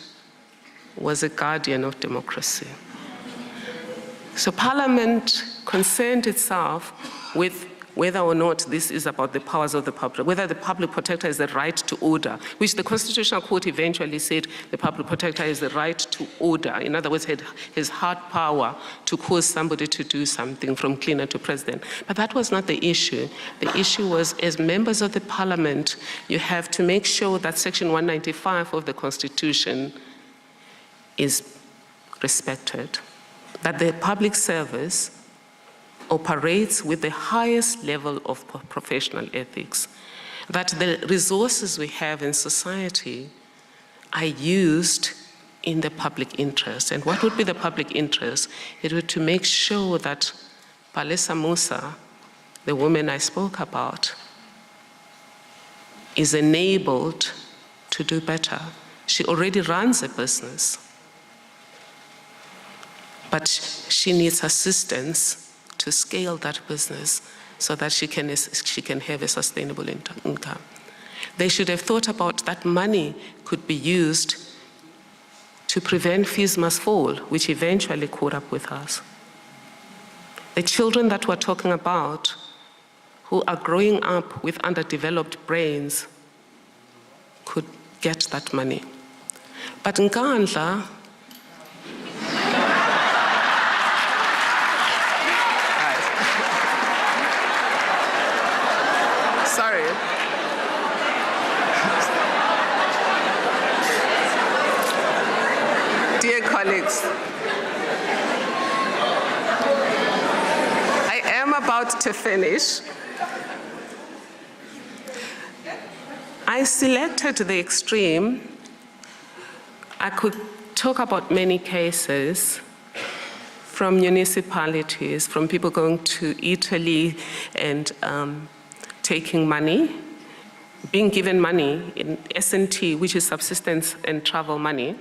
was a guardian of democracy. So Parliament concerned itself with whether or not this is about the powers of the public, whether the public protector has the right to order, which the Constitutional Court eventually said the public protector has the right to order. In other words, his hard power to cause somebody to do something, from cleaner to president. But that was not the issue. The issue was, as members of the Parliament, you have to make sure that Section 195 of the Constitution is respected, that the public service operates with the highest level of professional ethics, that the resources we have in society are used in the public interest. And what would be the public interest? It would to make sure that Palesa Musa, the woman I spoke about, is enabled to do better. She already runs a business, but she needs assistance to scale that business so that she can have a sustainable income. They should have thought about that money could be used to prevent fees must fall, which eventually caught up with us. The children that we're talking about, who are growing up with underdeveloped brains, could get that money. But Nkandla, sorry. Dear colleagues, I am about to finish. I selected the extreme. I could talk about many cases from municipalities, from people going to Italy and taking money, being given money in S&T, which is subsistence and travel money.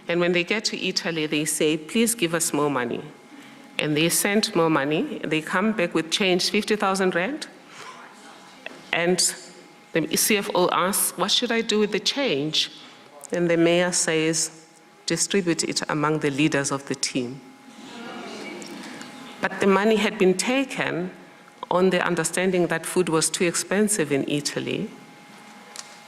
And when they get to Italy, they say, please give us more money. And they send more money. They come back with change, 50,000 rand. And the CFO asks, what should I do with the change? And the mayor says, distribute it among the leaders of the team. But the money had been taken on the understanding that food was too expensive in Italy.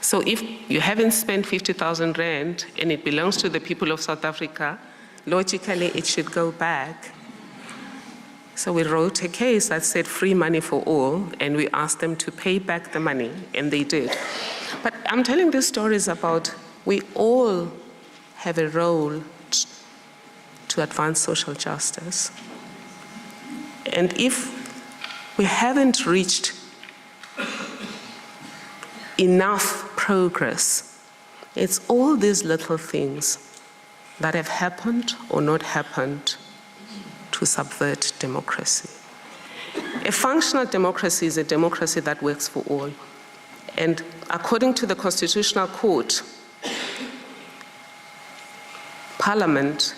So if you haven't spent 50,000 rand and it belongs to the people of South Africa, logically it should go back. So we wrote a case that said free money for all, and we asked them to pay back the money, and they did. But I'm telling these stories about we all have a role to advance social justice. And if we haven't reached enough progress, it's all these little things that have happened or not happened to subvert democracy. A functional democracy is a democracy that works for all. And according to the Constitutional Court, Parliament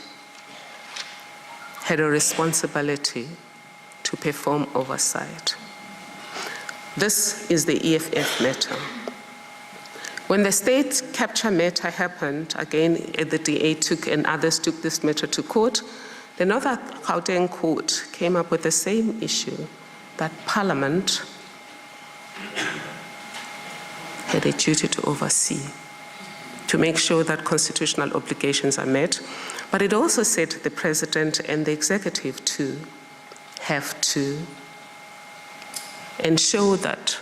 had a responsibility to perform oversight. This is the EFF matter. When the state capture matter happened, again, the DA took and others took this matter to court, the North Gauteng court came up with the same issue, that Parliament had a duty to oversee, to make sure that constitutional obligations are met. But it also said the president and the executive too have to ensure that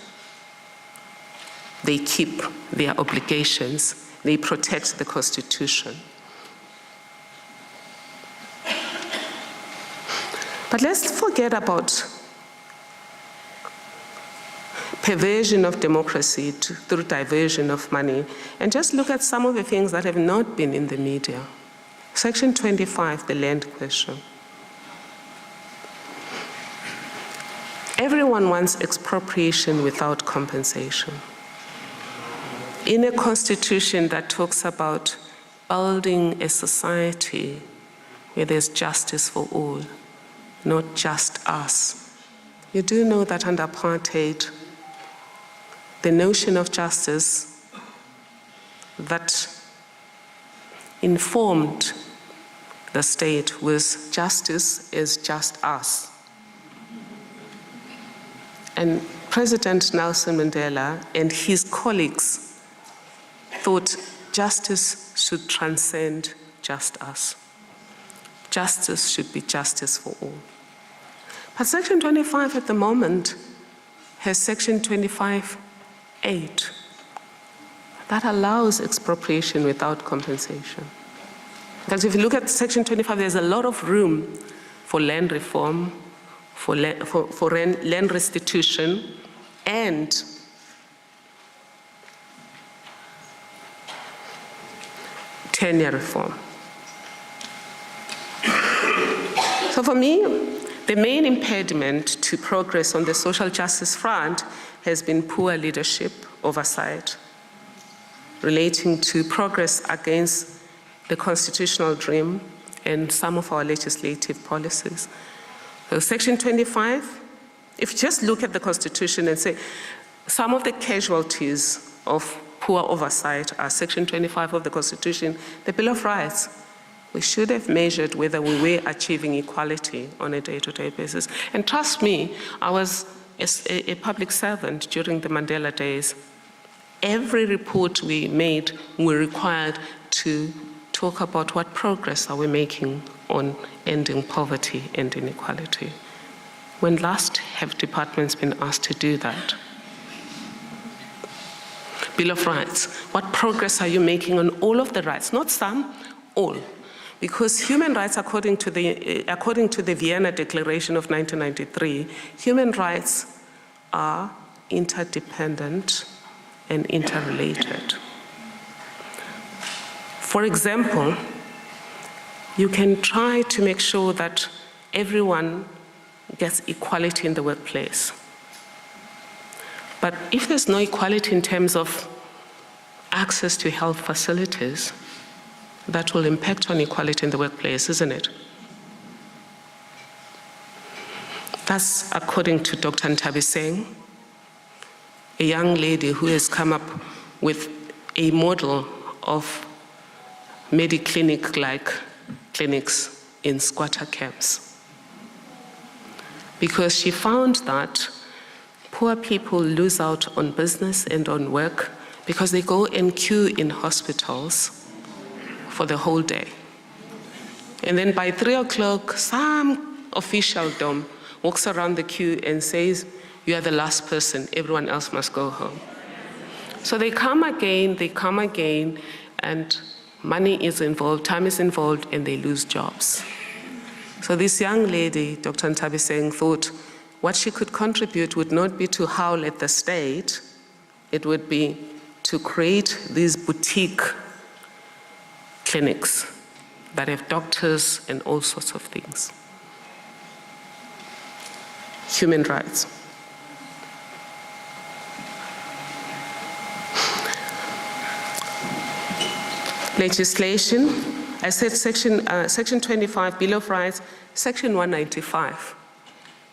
they keep their obligations, they protect the Constitution. But let's forget about perversion of democracy through diversion of money. And just look at some of the things that have not been in the media. Section 25, the land question. Everyone wants expropriation without compensation. In a constitution that talks about building a society where there's justice for all, not just us. You do know that under apartheid, the notion of justice that informed the state was justice is just us. And President Nelson Mandela and his colleagues thought justice should transcend just us. Justice should be justice for all. But Section 25 at the moment has Section 25(8) that allows expropriation without compensation. Because if you look at Section 25, there's a lot of room for land reform, for land restitution, and tenure reform. So for me, the main impediment to progress on the social justice front has been poor leadership oversight relating to progress against the constitutional dream and some of our legislative policies. So Section 25, if you just look at the Constitution and say, some of the casualties of poor oversight are Section 25 of the Constitution, the Bill of Rights. We should have measured whether we were achieving equality on a day-to-day basis. And trust me, I was a public servant during the Mandela days. Every report we made, we were required to talk about what progress are we making on ending poverty and inequality. When last have departments been asked to do that? Bill of Rights, what progress are you making on all of the rights? Not some, all. Because human rights, according to the Vienna Declaration of 1993, human rights are interdependent and interrelated. For example, you can try to make sure that everyone gets equality in the workplace. But if there's no equality in terms of access to health facilities, that will impact on equality in the workplace, isn't it? That's according to Dr. Ntabiseng, a young lady who has come up with a model of Mediclinic-like clinics in squatter camps. Because she found that poor people lose out on business and on work because they go and queue in hospitals for the whole day. And then by 3 o'clock, some officialdom walks around the queue and says, you are the last person, everyone else must go home. So they come again, and money is involved, time is involved, and they lose jobs. So this young lady, Dr. Ntabiseng, thought what she could contribute would not be to howl at the state, it would be to create these boutique clinics that have doctors and all sorts of things. Human rights. Legislation, I said Section 25, Bill of Rights, Section 195.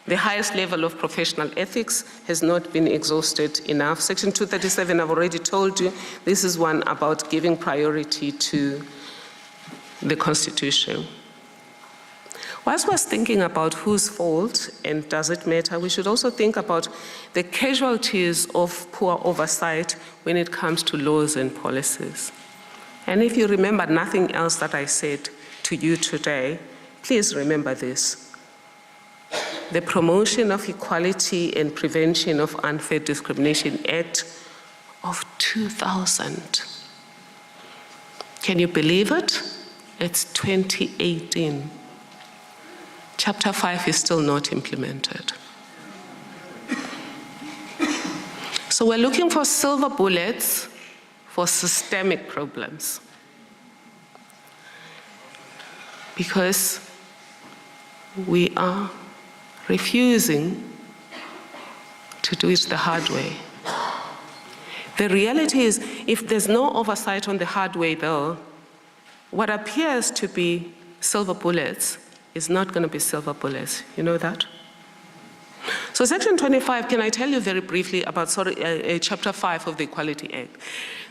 The highest level of professional ethics has not been exhausted enough. Section 237, I've already told you, this is one about giving priority to the Constitution. Whilst we're thinking about whose fault and does it matter, we should also think about the casualties of poor oversight when it comes to laws and policies. And if you remember nothing else that I said to you today, please remember this. The Promotion of Equality and Prevention of Unfair Discrimination Act of 2000. Can you believe it? It's 2018. Chapter 5 is still not implemented. So we're looking for silver bullets for systemic problems. Because we are refusing to do it the hard way. The reality is, if there's no oversight on the hard way though, what appears to be silver bullets is not going to be silver bullets. You know that? So Section 25, can I tell you very briefly about Chapter 5 of the Equality Act?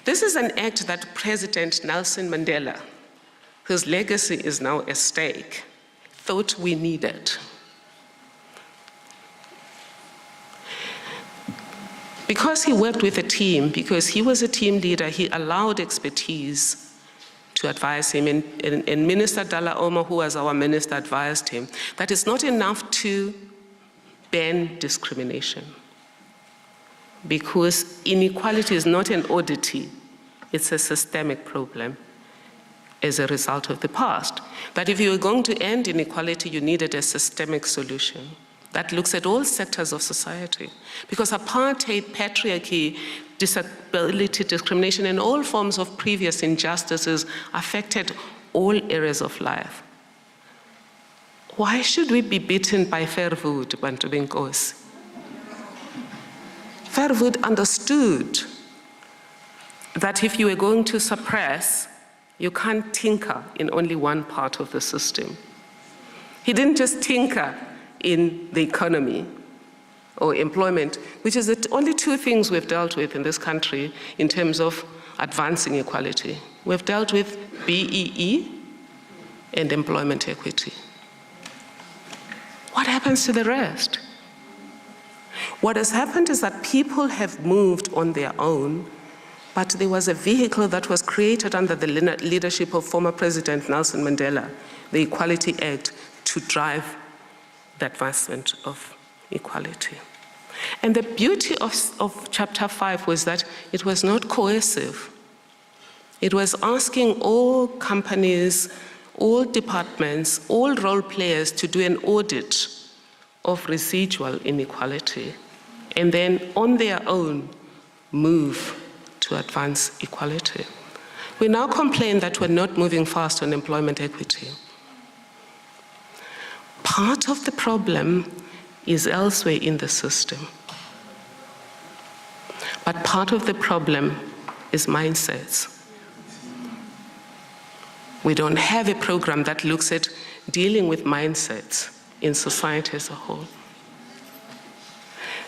This is an act that President Nelson Mandela, whose legacy is now at stake, thought we needed. Because he worked with a team, because he was a team leader, he allowed expertise to advise him. And Minister Dalla Oma, who was our minister, advised him that it's not enough to ban discrimination, because inequality is not an oddity, it's a systemic problem as a result of the past. That if you were going to end inequality, you needed a systemic solution that looks at all sectors of society. Because apartheid, patriarchy, disability discrimination, and all forms of previous injustices affected all areas of life. Why should we be beaten by Verwoerd, Bantu Benkosi? Verwoerd understood that if you were going to suppress, you can't tinker in only one part of the system. He didn't just tinker in the economy or employment, which is the only two things we've dealt with in this country in terms of advancing equality. We've dealt with BEE and employment equity. What happens to the rest? What has happened is that people have moved on their own, but there was a vehicle that was created under the leadership of former President Nelson Mandela, the Equality Act, to drive the advancement of equality. And the beauty of Chapter 5 was that it was not coercive. It was asking all companies, all departments, all role players to do an audit of residual inequality, and then on their own move to advance equality. We now complain that we're not moving fast on employment equity. Part of the problem is elsewhere in the system. But part of the problem is mindsets. We don't have a program that looks at dealing with mindsets in society as a whole.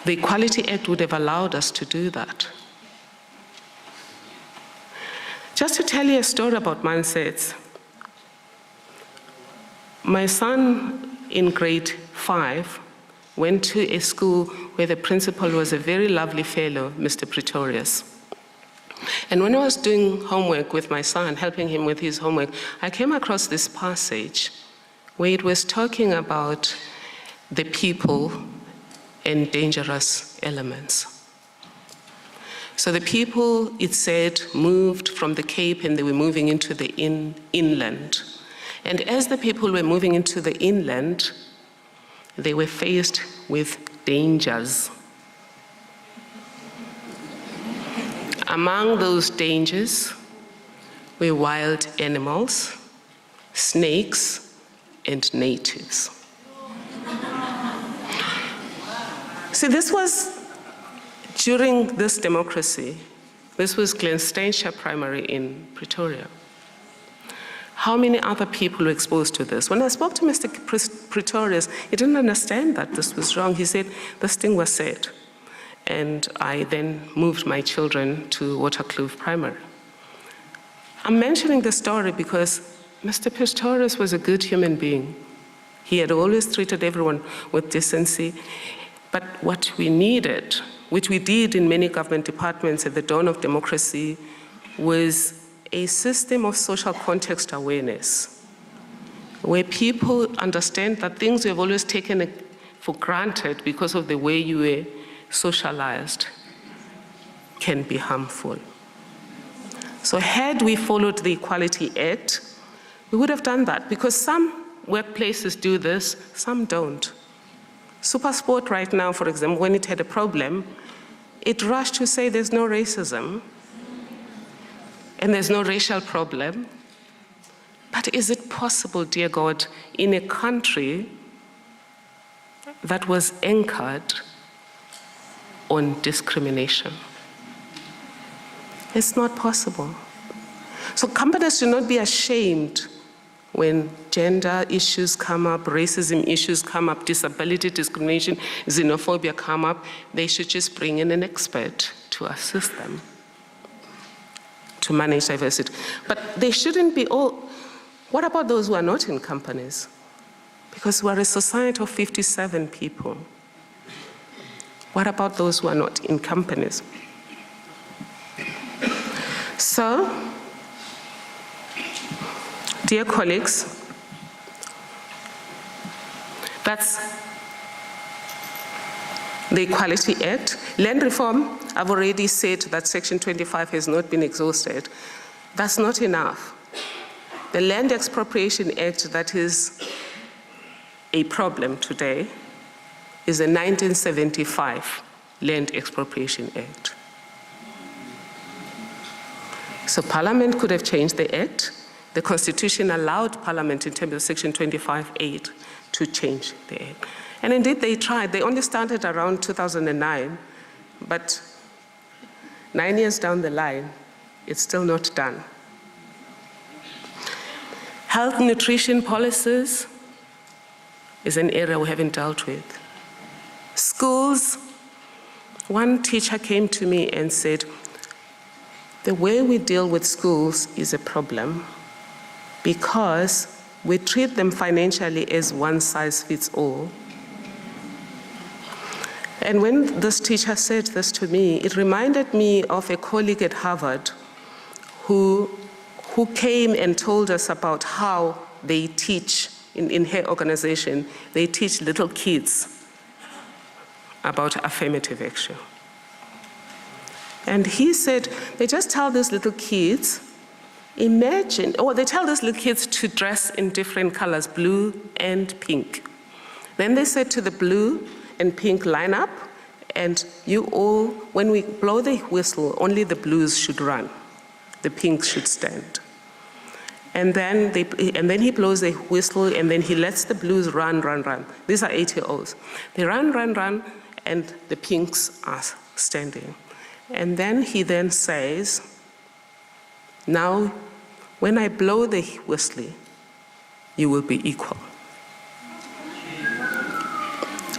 The Equality Act would have allowed us to do that. Just to tell you a story about mindsets, my son in grade 5 went to a school where the principal was a very lovely fellow, Mr. Pretorius. And when I was doing homework with my son, helping him with his homework, I came across this passage where it was talking about the people and dangerous elements. So the people, it said, moved from the Cape and they were moving into the inland. And as the people were moving into the inland, they were faced with dangers. Among those dangers were wild animals, snakes, and natives. See, this was during this democracy. This was Glen Stainshire Primary in Pretoria. How many other people were exposed to this? When I spoke to Mr. Pretorius, he didn't understand that this was wrong. He said, this thing was said. And I then moved my children to Waterkloof Primary. I'm mentioning the story because Mr. Pretorius was a good human being. He had always treated everyone with decency. But what we needed, which we did in many government departments at the dawn of democracy, was a system of social context awareness, where people understand that things we have always taken for granted because of the way you were socialized can be harmful. So had we followed the Equality Act, we would have done that, because some workplaces do this, some don't. SuperSport right now, for example, when it had a problem, it rushed to say there's no racism and there's no racial problem. But is it possible, dear God, in a country that was anchored on discrimination? It's not possible. So companies should not be ashamed when gender issues come up, racism issues come up, disability discrimination, xenophobia come up. They should just bring in an expert to assist them to manage diversity. But they shouldn't be all. What about those who are not in companies? Because we're a society of 57 people. What about those who are not in companies? So, dear colleagues, that's the Equality Act. Land reform, I've already said that Section 25 has not been exhausted. That's not enough. The Land Expropriation Act that is a problem today is the 1975 Land Expropriation Act. So Parliament could have changed the Act. The Constitution allowed Parliament in terms of Section 25(8) to change the Act. And indeed they tried. They only started around 2009, but 9 years down the line, it's still not done. Health nutrition policies is an area we haven't dealt with. Schools, one teacher came to me and said, the way we deal with schools is a problem because we treat them financially as one size fits all. And when this teacher said this to me, it reminded me of a colleague at Harvard who came and told us about how they teach, in her organization, they teach little kids about affirmative action. And he said, they just tell these little kids, imagine, or they tell these little kids to dress in different colors, blue and pink. Then they said to the blue and pink, line up, and you all, when we blow the whistle, only the blues should run. The pinks should stand. And then he blows the whistle, and then he lets the blues run. These are 8-year-olds. They run, and the pinks are standing. And then he then says, now, when I blow the whistle, you will be equal.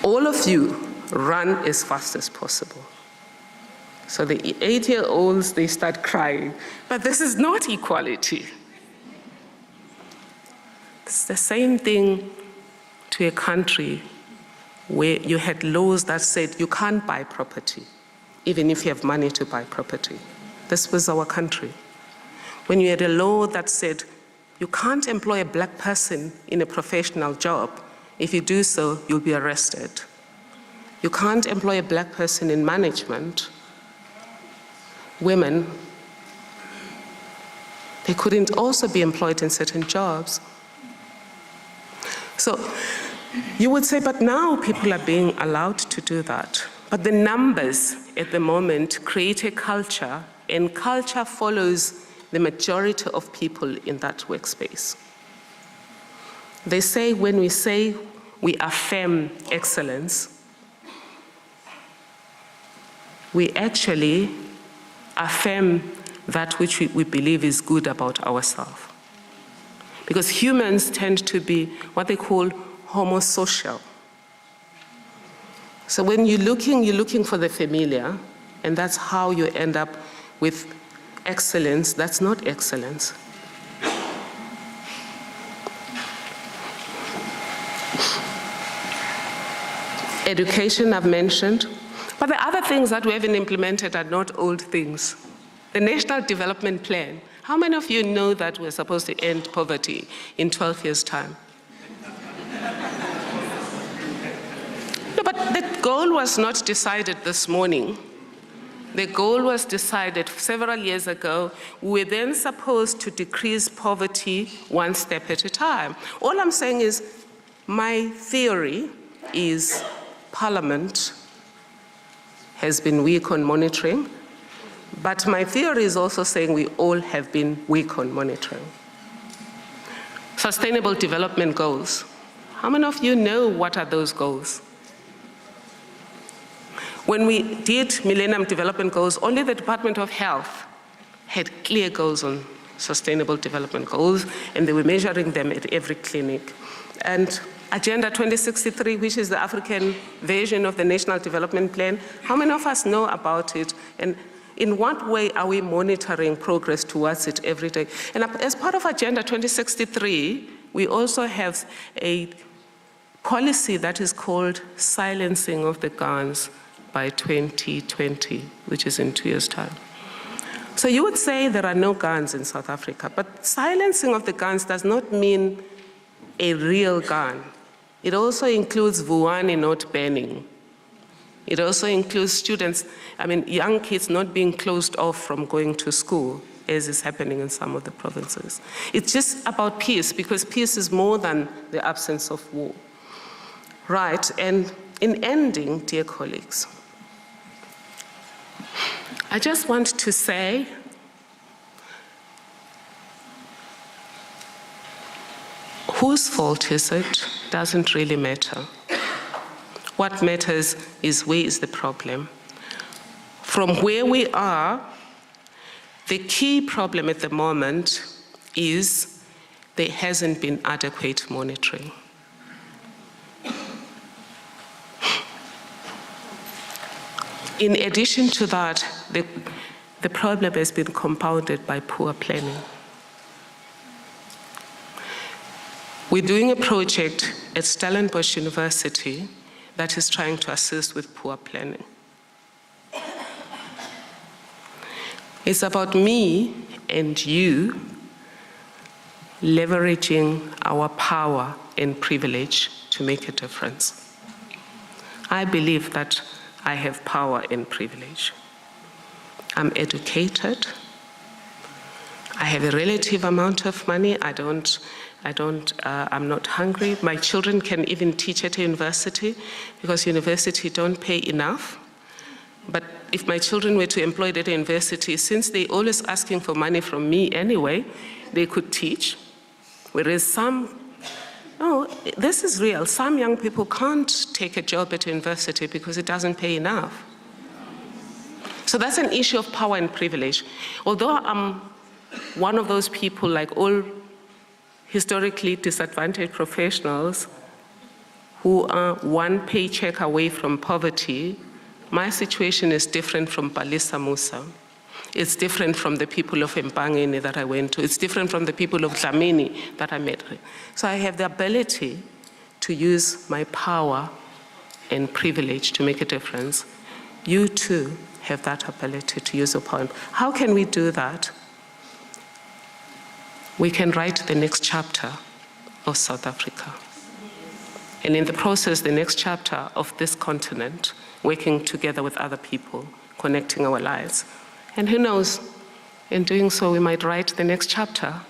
All of you run as fast as possible. So the 8-year-olds, they start crying, but this is not equality. It's the same thing to a country where you had laws that said you can't buy property, even if you have money to buy property. This was our country. When you had a law that said you can't employ a black person in a professional job, if you do so, you'll be arrested. You can't employ a black person in management. Women, they couldn't also be employed in certain jobs. So you would say, but now people are being allowed to do that. But the numbers at the moment create a culture, and culture follows the majority of people in that workspace. They say when we say we affirm excellence, we actually affirm that which we believe is good about ourselves. Because humans tend to be what they call homosocial. So when you're looking for the familiar, and that's how you end up with excellence. That's not excellence. Education, I've mentioned. But the other things that we haven't implemented are not old things. The National Development Plan. How many of you know that we're supposed to end poverty in 12 years' time? No, but the goal was not decided this morning. The goal was decided several years ago. We were then supposed to decrease poverty one step at a time. All I'm saying is, my theory is Parliament has been weak on monitoring, but my theory is also saying we all have been weak on monitoring. Sustainable Development Goals. How many of you know what are those goals? When we did Millennium Development Goals, only the Department of Health had clear goals on Sustainable Development Goals, and they were measuring them at every clinic. And Agenda 2063, which is the African version of the National Development Plan, how many of us know about it? And in what way are we monitoring progress towards it every day? And as part of Agenda 2063, we also have a policy that is called silencing of the guns by 2020, which is in 2 years' time. So you would say there are no guns in South Africa, but silencing of the guns does not mean a real gun. It also includes Vuani not banning. It also includes students, young kids not being closed off from going to school, as is happening in some of the provinces. It's just about peace, because peace is more than the absence of war. Right, and in ending, dear colleagues, I just want to say whose fault is it doesn't really matter. What matters is where is the problem. From where we are, the key problem at the moment is there hasn't been adequate monitoring. In addition to that, the problem has been compounded by poor planning. We're doing a project at Stellenbosch University that is trying to assist with poor planning. It's about me and you leveraging our power and privilege to make a difference. I believe that I have power and privilege. I'm educated. I have a relative amount of money. I'm not hungry. My children can even teach at a university because university don't pay enough. But if my children were to employ at a university, since they're always asking for money from me anyway, they could teach. Whereas this is real. Some young people can't take a job at a university because it doesn't pay enough. So that's an issue of power and privilege. Although I'm one of those people, like all historically disadvantaged professionals who are one paycheck away from poverty, my situation is different from Palisa Musa. It's different from the people of Mpangeni that I went to. It's different from the people of Dlamini that I met. So I have the ability to use my power and privilege to make a difference. You too have that ability to use your power. How can we do that? We can write the next chapter of South Africa. And in the process, the next chapter of this continent, working together with other people, connecting our lives. And who knows, in doing so, we might write the next chapter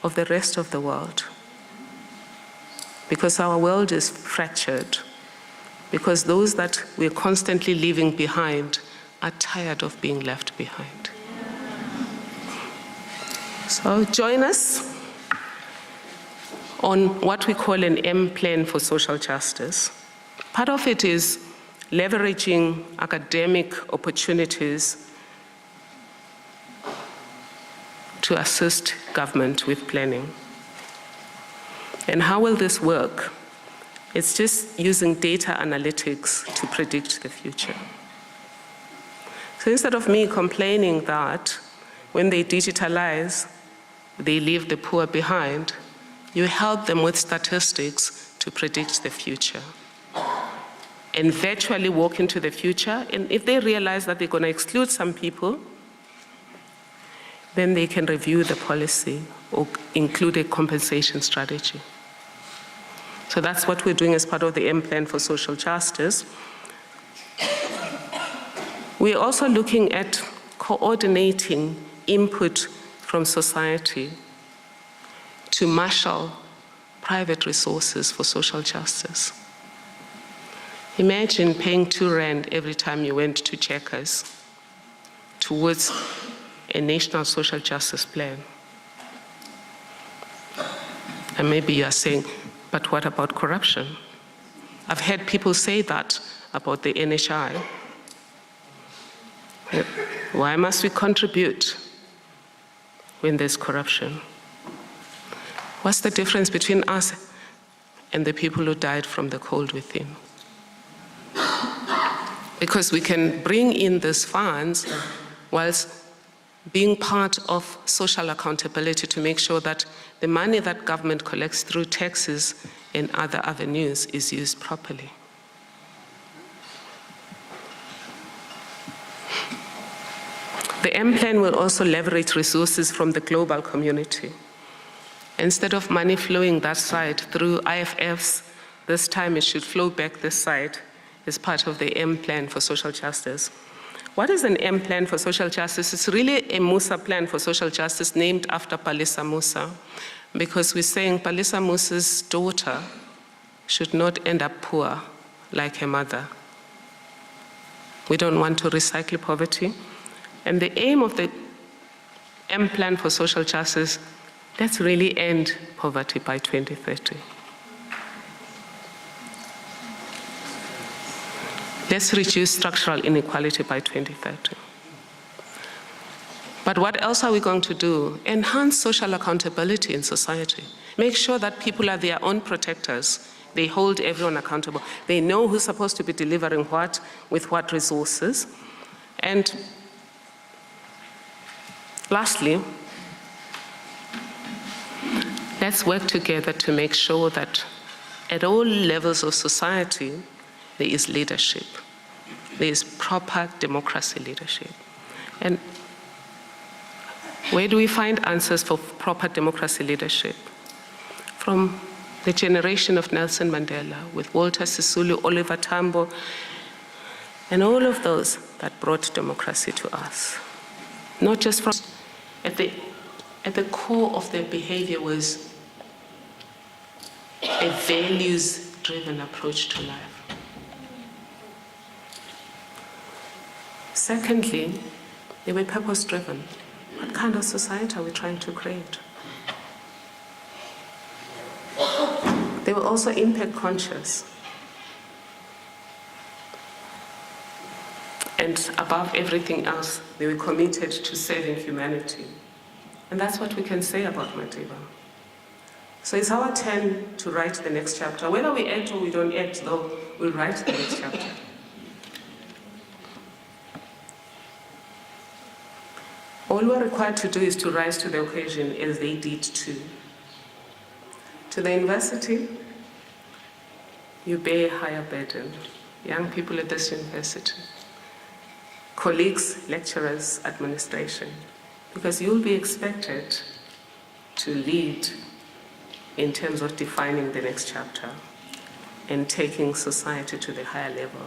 of the rest of the world. Because our world is fractured. Because those that we're constantly leaving behind are tired of being left behind. So join us on what we call an M plan for social justice. Part of it is leveraging academic opportunities to assist government with planning. And how will this work? It's just using data analytics to predict the future. So instead of me complaining that when they digitalize, they leave the poor behind, you help them with statistics to predict the future. And virtually walk into the future, and if they realize that they're going to exclude some people, then they can review the policy or include a compensation strategy. So that's what we're doing as part of the M Plan for Social Justice. We're also looking at coordinating input from society to marshal private resources for social justice. Imagine paying R2 every time you went to Checkers towards a national social justice plan. And maybe you are saying, but what about corruption? I've heard people say that about the NHI. Why must we contribute when there's corruption? What's the difference between us and the people who died from the cold within? Because we can bring in these funds whilst being part of social accountability to make sure that the money that government collects through taxes and other avenues is used properly. The M plan will also leverage resources from the global community. Instead of money flowing that side through IFFs, this time it should flow back this side as part of the M plan for social justice. What is an M plan for social justice? It's really a Musa plan for social justice named after Palisa Musa, because we're saying Palisa Musa's daughter should not end up poor like her mother. We don't want to recycle poverty. And the aim of the M plan for social justice, let's really end poverty by 2030. Let's reduce structural inequality by 2030. But what else are we going to do? Enhance social accountability in society. Make sure that people are their own protectors. They hold everyone accountable. They know who's supposed to be delivering what, with what resources. And lastly, let's work together to make sure that at all levels of society, there is leadership. There is proper democracy leadership. And where do we find answers for proper democracy leadership? From the generation of Nelson Mandela, with Walter Sisulu, Oliver Tambo, and all of those that brought democracy to us. Not just from, at the core of their behavior was a values-driven approach to life. Secondly, they were purpose-driven. What kind of society are we trying to create? They were also impact conscious. And above everything else, they were committed to saving humanity. And that's what we can say about Madiba. So it's our turn to write the next chapter. Whether we act or we don't act, though, we'll write the next chapter. All we're required to do is to rise to the occasion as they did too. To the university, you bear a higher burden. Young people at this university, colleagues, lecturers, administration, because you'll be expected to lead in terms of defining the next chapter and taking society to the higher level.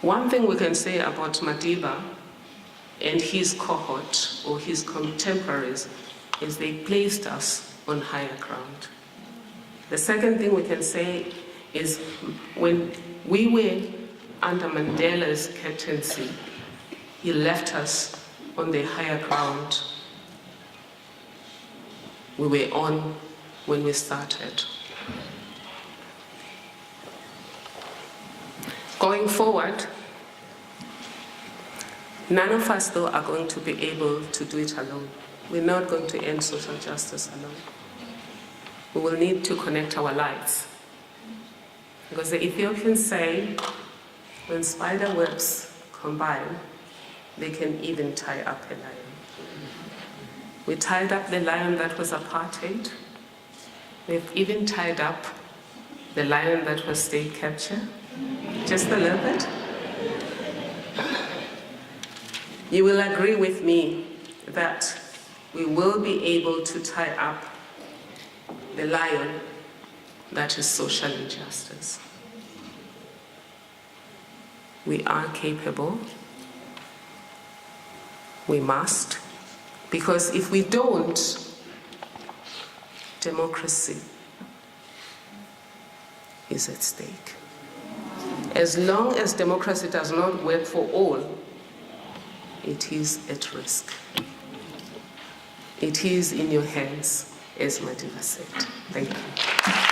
One thing we can say about Madiba and his cohort or his contemporaries is they placed us on higher ground. The second thing we can say is when we were under Mandela's captaincy, he left us on the higher ground we were on when we started. Going forward, none of us, though, are going to be able to do it alone. We're not going to end social justice alone. We will need to connect our lives. Because the Ethiopians say, when spider webs combine, they can even tie up a lion. We tied up the lion that was apartheid. We've even tied up the lion that was state capture. Just a little bit. You will agree with me that we will be able to tie up the lion that is social injustice. We are capable. We must. Because if we don't, democracy is at stake. As long as democracy does not work for all, it is at risk. It is in your hands, as Madiba said. Thank you.